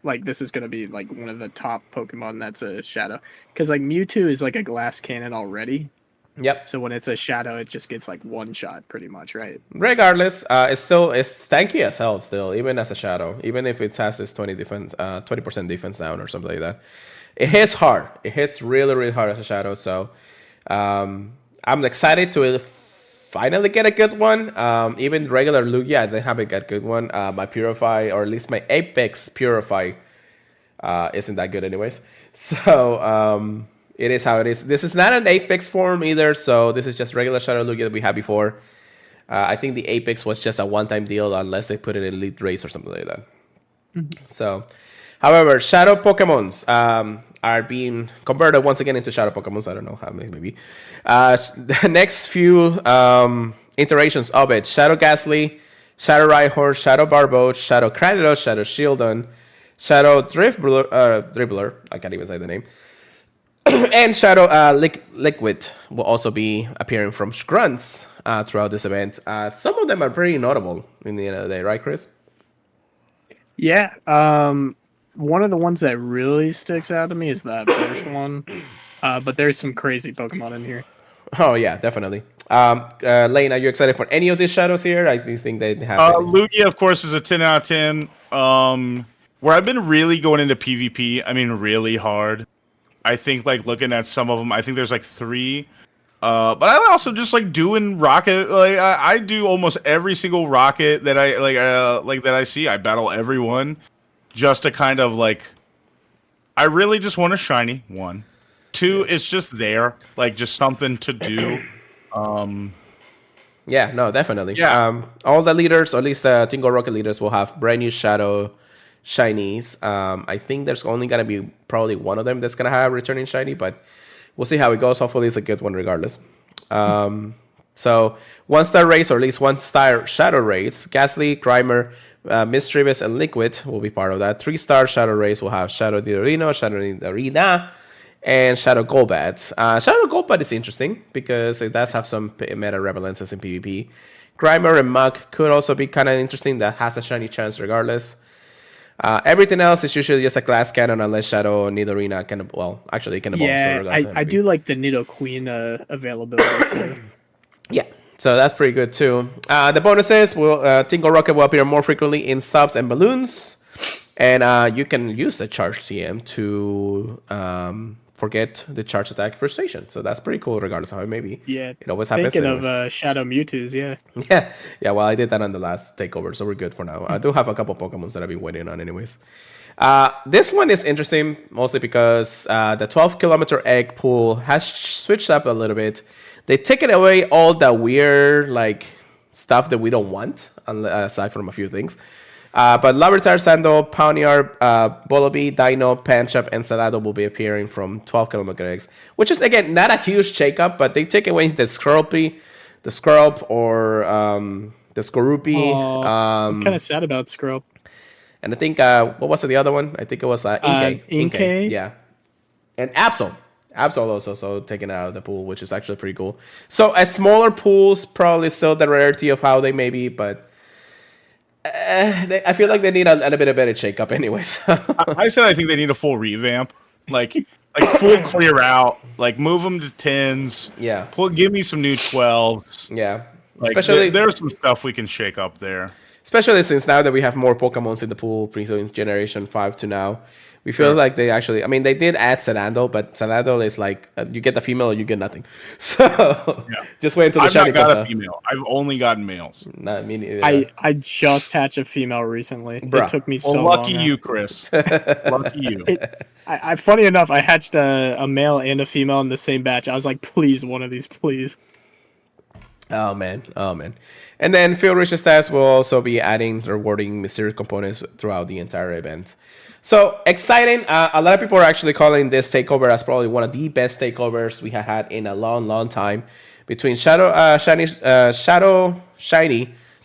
like this is gonna be like one of the top Pokemon that's a shadow. Because like Mewtwo is like a glass cannon already. Yep. So when it's a shadow, it just gets like one shot pretty much, right? Regardless, it's tanky as hell still, even as a shadow, even if it has this 20% defense down or something like that. It hits hard. It hits really, really hard as a shadow. So I'm excited to finally get a good one. Even regular Lugia, I didn't have a good one. My Purify, or at least my Apex Purify, isn't that good anyways. So it is how it is. This is not an Apex form either. So this is just regular Shadow Lugia that we had before. I think the Apex was just a one-time deal unless they put it in Elite Race or something like that. Mm-hmm. So, however, Shadow Pokemons are being converted once again into Shadow Pokemons. I don't know how many, maybe. The next few iterations of it: Shadow Ghastly, Shadow Rhyhorn, Shadow Barboach, Shadow Cranidos, Shadow Shieldon, Shadow Dribbler. I can't even say the name. And Shadow Liquid will also be appearing from Grunts throughout this event. Some of them are pretty notable in the end of the day, right, Chris? Yeah. One of the ones that really sticks out to me is that first one. But there's some crazy Pokemon in here. Oh, yeah, definitely. Lane, are you excited for any of these shadows here? I do think they have... Lugia, of course, is a 10 out of 10. Where I've been really going into PvP, I mean really hard. I think, like, looking at some of them, I think there's, like, 3. But I also just, like, doing Rocket. Like, I do almost every single Rocket that I, that I see. I battle everyone just to kind of, like... I really just want a shiny, 1. 2, it's just there. Like, just something to do. Yeah, no, definitely. Yeah. All the leaders, or at least the Tingle Rocket leaders, will have brand new Shadow Shinies. I think there's only going to be probably one of them that's going to have returning Shiny, but we'll see how it goes. Hopefully it's a good one regardless. So 1-star race, or at least 1-star Shadow race, Ghastly, Grimer, Mischievous, and Liquid will be part of that. 3-star Shadow race will have Shadow Nidorino, Shadow Nidorina, and Shadow Golbat. Shadow Golbat is interesting because it does have some meta revalences in PvP. Grimer and Muk could also be kind of interesting. That has a shiny chance regardless. Everything else is usually just a glass cannon unless Shadow Nidorina can... Well, actually, it can evolve. Yeah, I do like the Nidoqueen availability too. Yeah, so that's pretty good too. The bonuses will... Tingle Rocket will appear more frequently in stops and balloons. And you can use a charge TM to forget the charge attack frustration. So that's pretty cool, regardless of how it may be. Yeah. It always happens. Thinking anyways. of Shadow Mewtwo's, yeah. Yeah. Well, I did that on the last takeover, so we're good for now. I do have a couple Pokemon that I've been waiting on, anyways. This one is interesting, mostly because the 12-kilometer egg pool has switched up a little bit. They taken away all the weird stuff that we don't want, aside from a few things. But Larvitar, Sandal, Pawniard, Bullaby, Dino, Panchop, and Salado will be appearing from 12-kilometer eggs, which is, again, not a huge shakeup, but they take away the Skrulp, or the Skorupi. I'm kind of sad about Skrulp. And I think, what was the other one? I think it was Inkay. Inkay? Yeah. And Absol. Absol also so taken out of the pool, which is actually pretty cool. So a smaller pool's probably still the rarity of how they may be, but I feel like they need a little bit of better shake-up anyways. I said I think they need a full revamp. Like full clear out. Like move them to 10s. Yeah. Give me some new 12s. Yeah. Like, Especially there's some stuff we can shake up there. Especially since now that we have more Pokemons in the pool, between Generation 5 to now, we feel like they actually... I mean, they did add Sedandal, but Sedandal is like, you get the female or you get nothing. So, just wait until the shiny I've not comes got a out. female. I've only gotten males. Not me neither. I just hatched a female recently. Bruh. It took me so Well, long. lucky you, Chris. Lucky you. Funny enough, I hatched a male and a female in the same batch. I was like, please, one of these, please. Oh man. And then Field Research stats will also be adding rewarding mysterious components throughout the entire event. So exciting. A lot of people are actually calling this takeover as probably one of the best takeovers we have had in a long time. Between Shiny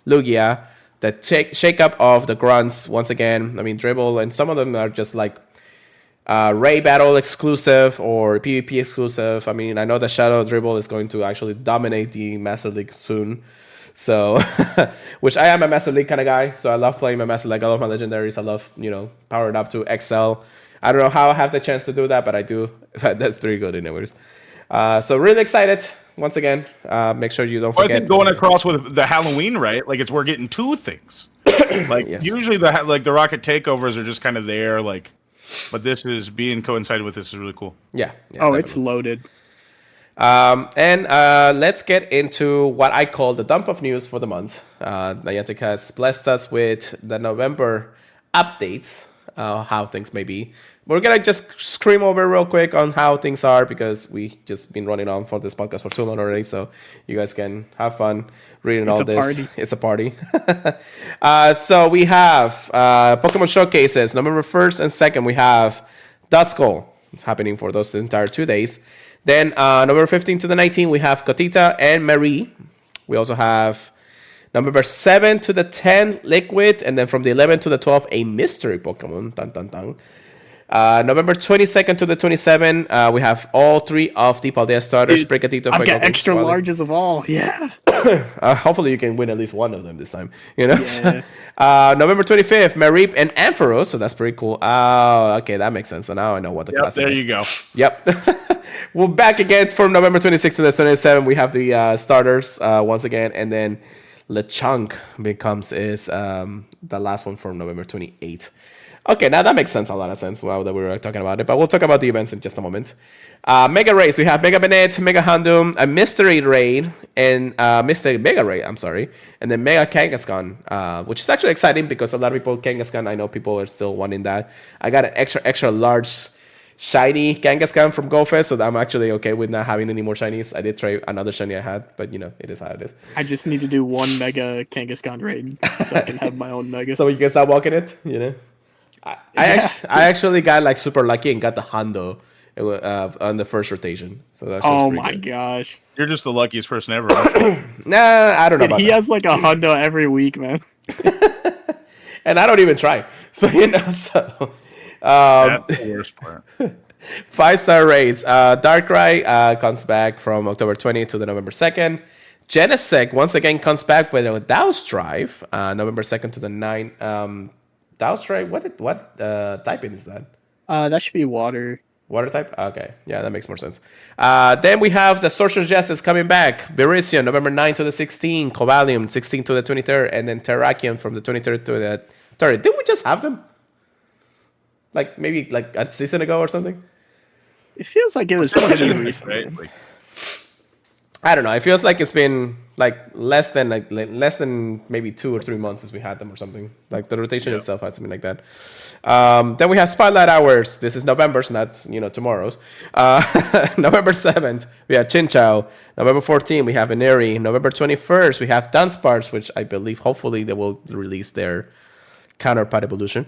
Lugia, the shake up of the grunts once again. I mean, Dribble, and some of them are just like Ray Battle exclusive or PvP exclusive. I mean, I know that Shadow Dribble is going to actually dominate the Master League soon. So, which I am a Master League kind of guy. So I love playing my Master League. I love my legendaries. I love, powering up to XL. I don't know how I have the chance to do that, but I do. That's pretty good anyways. So really excited once again. Make sure you don't forget. I think going across with the Halloween, right? Like we're getting two things. Like Yes. usually the Rocket takeovers are just kind of there, but this is being coincided with this is really cool. Yeah. Oh, it's loaded. And let's get into what I call the dump of news for the month. Niantic has blessed us with the November updates, how things may be. We're going to just scream over real quick on how things are because we just been running on for this podcast for too long already. So you guys can have fun reading all this. Party. It's a party. So we have Pokemon Showcases. November 1st and 2nd, we have Duskull. It's happening for those entire 2 days. Then November 15th to the 19th, we have Cotita and Marie. We also have November 7th to the 10th, Liquid. And then from the 11th to the 12th, a mystery Pokemon. Dun, dun, dun. November 22nd to the 27th, we have all three of the Paldea starters. Dude, I've got extra larges of all. Yeah. Hopefully you can win at least one of them this time. Yeah. November 25th, Mareep and Ampharos. So that's pretty cool. Okay, that makes sense. So now I know what the classic there is. you go. Yep. We're back again from November 26th to the 27th. We have the starters once again. And then Lechonk becomes the last one from November 28th. Okay, now that makes sense, a lot of sense now that we were talking about it. But we'll talk about the events in just a moment. Mega Race, we have Mega Bennett, Mega Houndoom, a Mystery Raid, and Mega Raid, I'm sorry. And then Mega Kangaskhan, which is actually exciting because a lot of people, Kangaskhan, I know people are still wanting that. I got an extra large shiny Kangaskhan from GoFest, so I'm actually okay with not having any more shinies. I did try another shiny I had, but it is how it is. I just need to do one Mega Kangaskhan raid so I can have my own Mega. So you can start walking it, I actually got super lucky and got the Hondo on the first rotation. So that's oh my gosh. You're just the luckiest person ever. Aren't you? Nah, I don't know about He that. has like a Hondo every week, man. And I don't even try. So so That's the worst part. 5-star raids. Darkrai comes back from October 20th to the November 2nd. Genesect once again comes back with a Douse Drive, November 2nd to the 9th. Douse Drive, what typing is that? That should be water. Water type? Okay. Yeah, that makes more sense. Then we have the Sorcerer's Justice coming back. Berisian, November 9th to the 16th. Cobalium, 16th to the 23rd. And then Terrakion from the 23rd to the 30th. Didn't we just have them? Maybe a season ago or something? It feels like it was pretty recently. Right? Like, I don't know. It feels like it's been like less than maybe 2 or 3 months since we had them or something. Like the rotation itself has been like that. Then we have Spotlight Hours. This is November's, not tomorrow's. November 7th, we have Chinchou. November 14th, we have Ineri. November 21st, we have Dunsparce, which I believe hopefully they will release their counterpart evolution.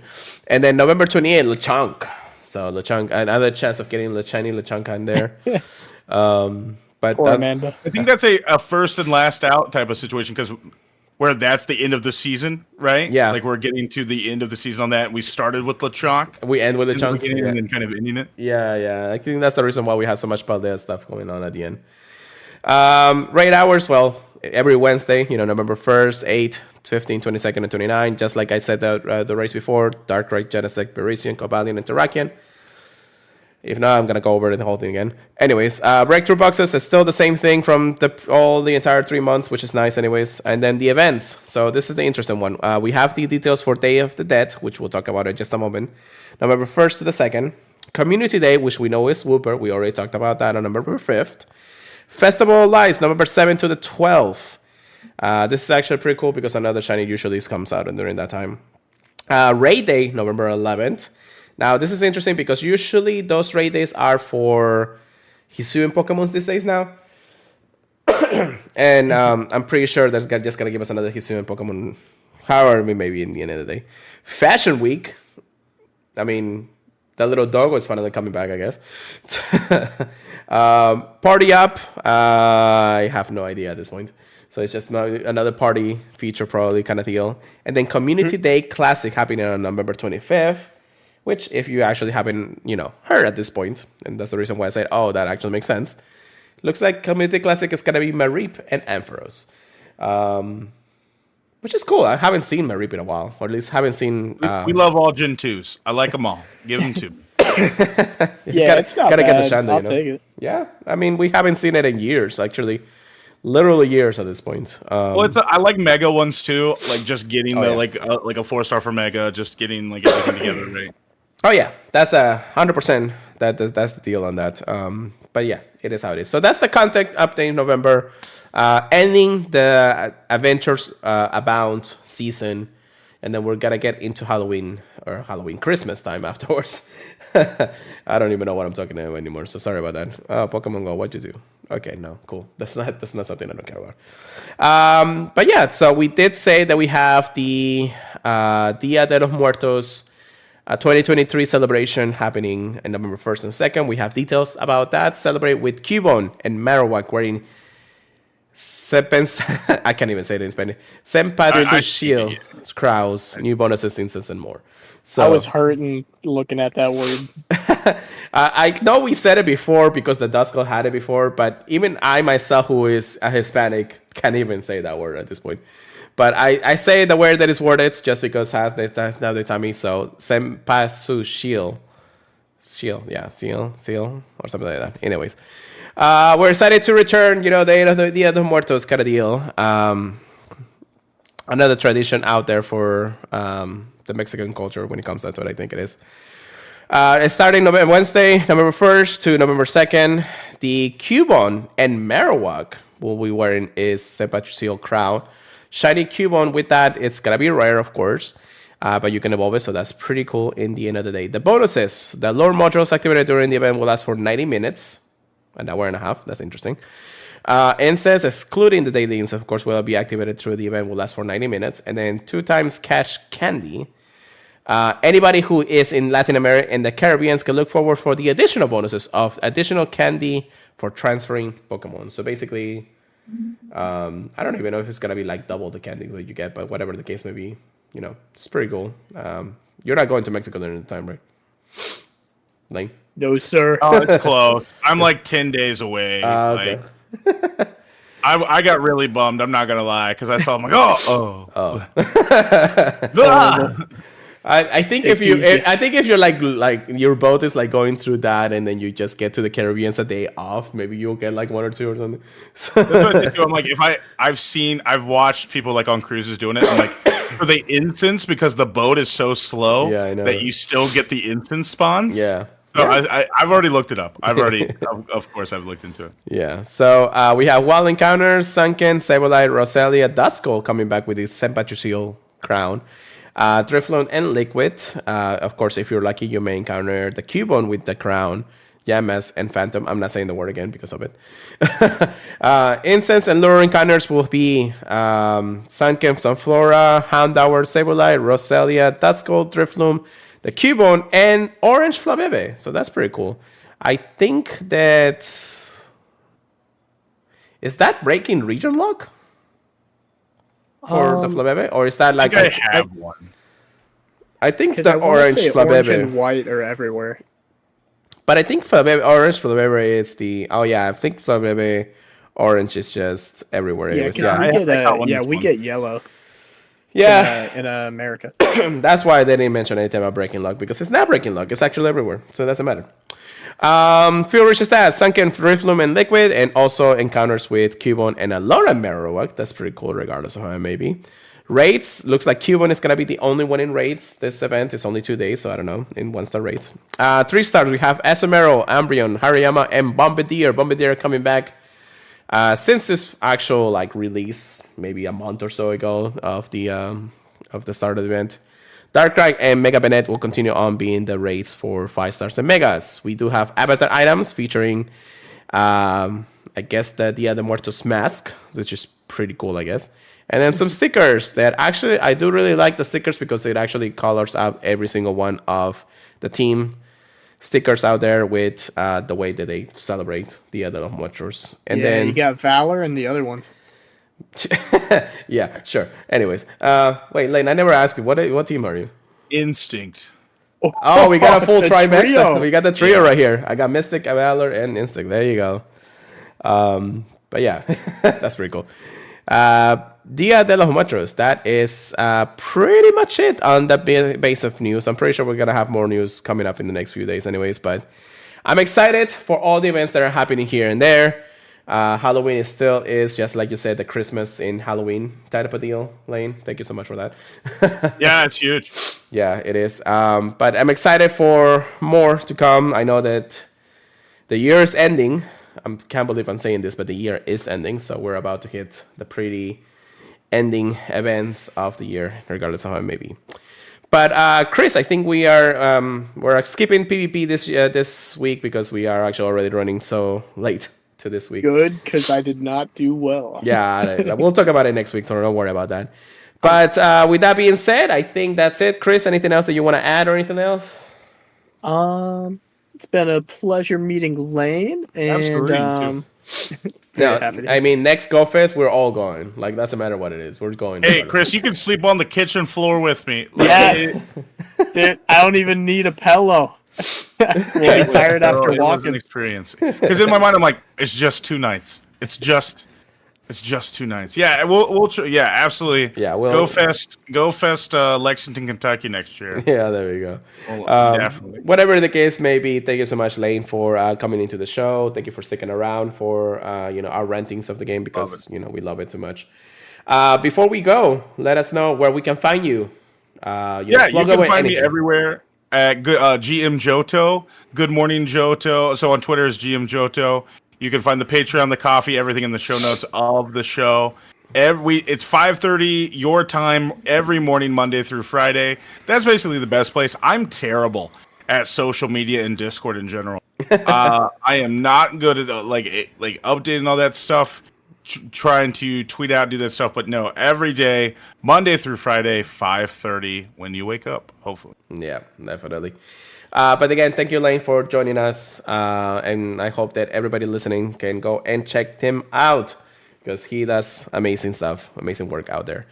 And then November 28th, Lechonk. So Lechonk, another chance of getting Lechonk in there. But Poor Amanda. I think that's a first and last out type of situation because where that's the end of the season, right? Yeah. Like we're getting to the end of the season on that. We started with Lechonk. We end with Lechonk. And then kind of ending it. Yeah. I think that's the reason why we have so much Paldea stuff going on at the end. Raid hours, well, every Wednesday, November 1st, 8th, 15th, 22nd, and 29th. Just like I said the race before, Darkrai, Genesect, Parisian, Cobalion, and Terrakion. If not, I'm going to go over the whole thing again. Anyways, breakthrough boxes is still the same thing from the entire 3 months, which is nice anyways. And then the events. So this is the interesting one. We have the details for Day of the Dead, which we'll talk about in just a moment. November 1st to the 2nd. Community Day, which we know is Wooper. We already talked about that on November 5th. Festival of Lights, November 7th to the 12th. This is actually pretty cool because another shiny usually comes out during that time. Raid Day, November 11th. Now, this is interesting because usually those raid days are for Hisuian Pokemon these days now. And I'm pretty sure that's just going to give us another Hisuian Pokemon, however, maybe in the end of the day. Fashion Week. I mean, that little doggo is finally coming back, I guess. Party Up. I have no idea at this point. So it's just another party feature probably kind of deal. And then Community Day Classic happening on November 25th. Which, if you actually haven't, heard at this point, and that's the reason why I said, oh, that actually makes sense. Looks like Community Classic is going to be Mareep and Ampharos. Which is cool. I haven't seen Mareep in a while, or at least haven't seen... We love all Gen 2s. I like them all. Give them to me. It's not bad. Get the shine, I'll take it. Yeah, I mean, we haven't seen it in years, actually. Literally years at this point. Well, I like Mega ones, too. Like, just getting like a 4-star for Mega, just getting, like, everything together, right? Oh yeah, that's 100%. That's the deal on that. But yeah, it is how it is. So that's the content update in November, ending the Adventures Abound season, and then we're gonna get into Halloween Christmas time afterwards. I don't even know what I'm talking about anymore. So sorry about that. Oh, Pokemon Go, what'd you do? Okay, no, cool. That's not something I don't care about. But yeah, so we did say that we have the Dia de los Muertos. 2023 celebration happening on November 1st and 2nd. We have details about that. Celebrate with Cubone and Marowak wearing I can't even say it in Spanish. Senpatsu Shield, crowns, new bonuses, incense, and more. So I was hurting looking at that word. I know we said it before because the Duskull had it before, but even I myself, who is a Hispanic, can't even say that word at this point. But I say the word that is worded just because now they tell me so. Senpatsu Shield. Shield, yeah, seal, or something like that. Anyways, we're excited to return, the Dia de Muertos kind of deal. Another tradition out there for the Mexican culture when it comes down to it, I think it is. Starting Wednesday, November 1st to November 2nd, the Cubone and Marowak will be wearing is Senpatsu Shield crown. Shiny Cubone with that, it's going to be rare, of course, but you can evolve it, so that's pretty cool in the end of the day. The bonuses, the lore modules activated during the event will last for 90 minutes, an hour and a half, that's interesting. Incense, excluding the daily incense, of course, will be activated through the event, will last for 90 minutes, and then 2 times cash candy. Anybody who is in Latin America and the Caribbean can look forward for the additional bonuses of additional candy for transferring Pokemon. So basically... I don't even know if it's gonna be like double the candy that you get, but whatever the case may be, it's pretty cool. You're not going to Mexico during the time, right? Lane? No, sir. Oh, it's close. I'm like 10 days away. Okay. I got really bummed. I'm not gonna lie because I saw. I'm like, oh. I think if you're like your boat is like going through that, and then you just get to the Caribbean a day off, maybe you'll get like 1 or 2 or something. So. That's what I did too. I'm like, I've watched people like on cruises doing it. I'm like, for the instance, because the boat is so slow I know. that you still get the instance spawns. Yeah. So I've already looked it up. Of course, I've looked into it. Yeah. So we have Wild Encounters, Sunken, Sableye, Roselia, Duskull coming back with his Senpatsu Seal crown. Drifloon and Liquid. Of course, if you're lucky, you may encounter the Cubone with the crown. Yamas and Phantom. I'm not saying the word again because of it. Incense and Lure encounters will be Sunken, Sunflora, Houndour, Sableye, Roselia, Duskull, Drifloon, the Cubone, and Orange Flabebe. So that's pretty cool. I think that's... Is that breaking region lock? For the Flabebe? Or is that like... I have one. I think 'Cause the I wanna orange say Flabebe... orange and white are everywhere. But I think orange Flabebe is the... Oh yeah, I think Flabebe orange is just everywhere. Yeah, Anyways. because we get yellow. Yeah. In America. That's why they didn't mention anything about breaking luck, because it's not breaking luck. It's actually everywhere, so it doesn't matter. Fuel Rich stats, Sunken, Drifloon, and Liquid, and also encounters with Cubone and a Laura Marowak. That's pretty cool, regardless of how it may be. Raids, looks like Cubone is going to be the only one in raids this event. It's only 2 days, so I don't know, in 1-star raids. 3 stars, we have Asomero, Umbreon, Hariyama, and Bombardier. Bombardier coming back since this actual like release, maybe a month or so ago of the start of the event. Darkrai and Mega Bennett will continue on being the raids for 5 stars and Megas. We do have avatar items featuring, I guess, the Dia de Muertos mask, which is pretty cool, I guess. And then some stickers that actually, I do really like the stickers because it actually colors out every single one of the team stickers out there with the way that they celebrate Dia de los Muertos. And then you got Valor and the other ones. Yeah, sure. Anyways, wait, Lane, I never asked you, what team are you? Instinct. Oh, we got a full The trimax. trio. We got the trio right here. I got Mystic, Valor, and Instinct. There you go. But yeah, that's pretty cool. Dia de los Muertos. That is pretty much it on the base of news. I'm pretty sure we're gonna have more news coming up in the next few days, anyways. But I'm excited for all the events that are happening here and there. Halloween is just like you said, the Christmas in Halloween type of a deal. Lane, thank you so much for that. Yeah, it's huge. Yeah, it is. But I'm excited for more to come. I know that the year is ending. I can't believe I'm saying this, but the year is ending. So we're about to hit the pretty ending events of the year, regardless of how it may be. But Chris, I think we're skipping PvP this week because we are actually already running so late to this week. Good, because I did not do well. Yeah, we'll talk about it next week, so don't worry about that. But with that being said, I think that's it. Chris, anything else that you want to add or anything else? It's been a pleasure meeting Lane, and Yeah, I mean, next Go Fest, we're all going. Like, doesn't matter what it is. We're going. Hey, Chris, you can sleep on the kitchen floor with me. Yeah, dude, I don't even need a pillow. We'll be tired after It was an walking. experience. Because in my mind, I'm like, it's just 2 nights. It's just 2 nights. Yeah, yeah, absolutely. Yeah, Go Fest, Lexington, Kentucky next year. Yeah, there we go. Definitely. Whatever the case may be, thank you so much, Lane, for coming into the show. Thank you for sticking around for our rantings of the game because we love it so much. Before we go, let us know where we can find you. You can find me everywhere at GM Johto. Good Morning Johto. So on Twitter is GM Johto. You can find the Patreon, the coffee, everything in the show notes of the show. It's 5:30 your time every morning, Monday through Friday. That's basically the best place. I'm terrible at social media and Discord in general. I am not good at like updating all that stuff, trying to tweet out, do that stuff. But no, every day, Monday through Friday, 5:30 when you wake up. Hopefully. Yeah, definitely. But again, thank you, Lane, for joining us. And I hope that everybody listening can go and check him out because he does amazing stuff, amazing work out there.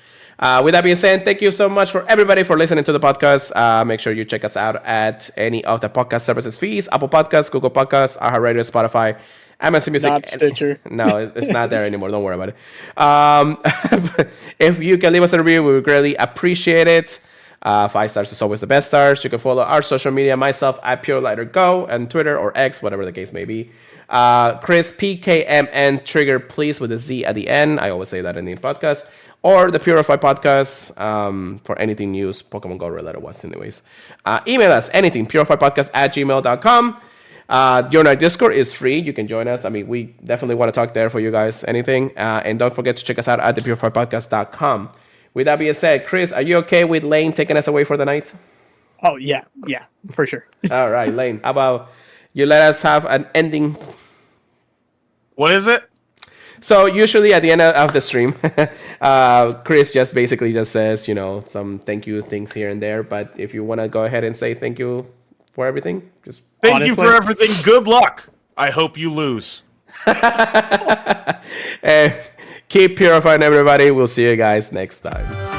With that being said, thank you so much for everybody for listening to the podcast. Make sure you check us out at any of the podcast services feeds, Apple Podcasts, Google Podcasts, iHeartRadio, Spotify, Amazon Music. Not Stitcher. No, it's not there anymore. Don't worry about it. If you can leave us a review, we would greatly appreciate it. 5 stars is always the best stars. You can follow our social media, myself at PureLighterGo, and Twitter or X, whatever the case may be. Chris, PKMN Trigger, please, with a Z at the end. I always say that in the podcast. or the Purified podcast for anything news, Pokemon Go related was anyways. Email us anything, purifiedpodcast@gmail.com. Join our Discord, is free. You can join us. I mean, we definitely want to talk there for you guys, anything. And don't forget to check us out at thepurifiedpodcast.com. With that being said, Chris, are you okay with Lane taking us away for the night? Oh, yeah, for sure. All right, Lane, how about you let us have an ending? What is it? So usually at the end of the stream, Chris just basically just says, some thank you things here and there. But if you want to go ahead and say thank you for everything, just Thank Honestly? you for everything. Good luck. I hope you lose. and keep purifying, everybody. We'll see you guys next time.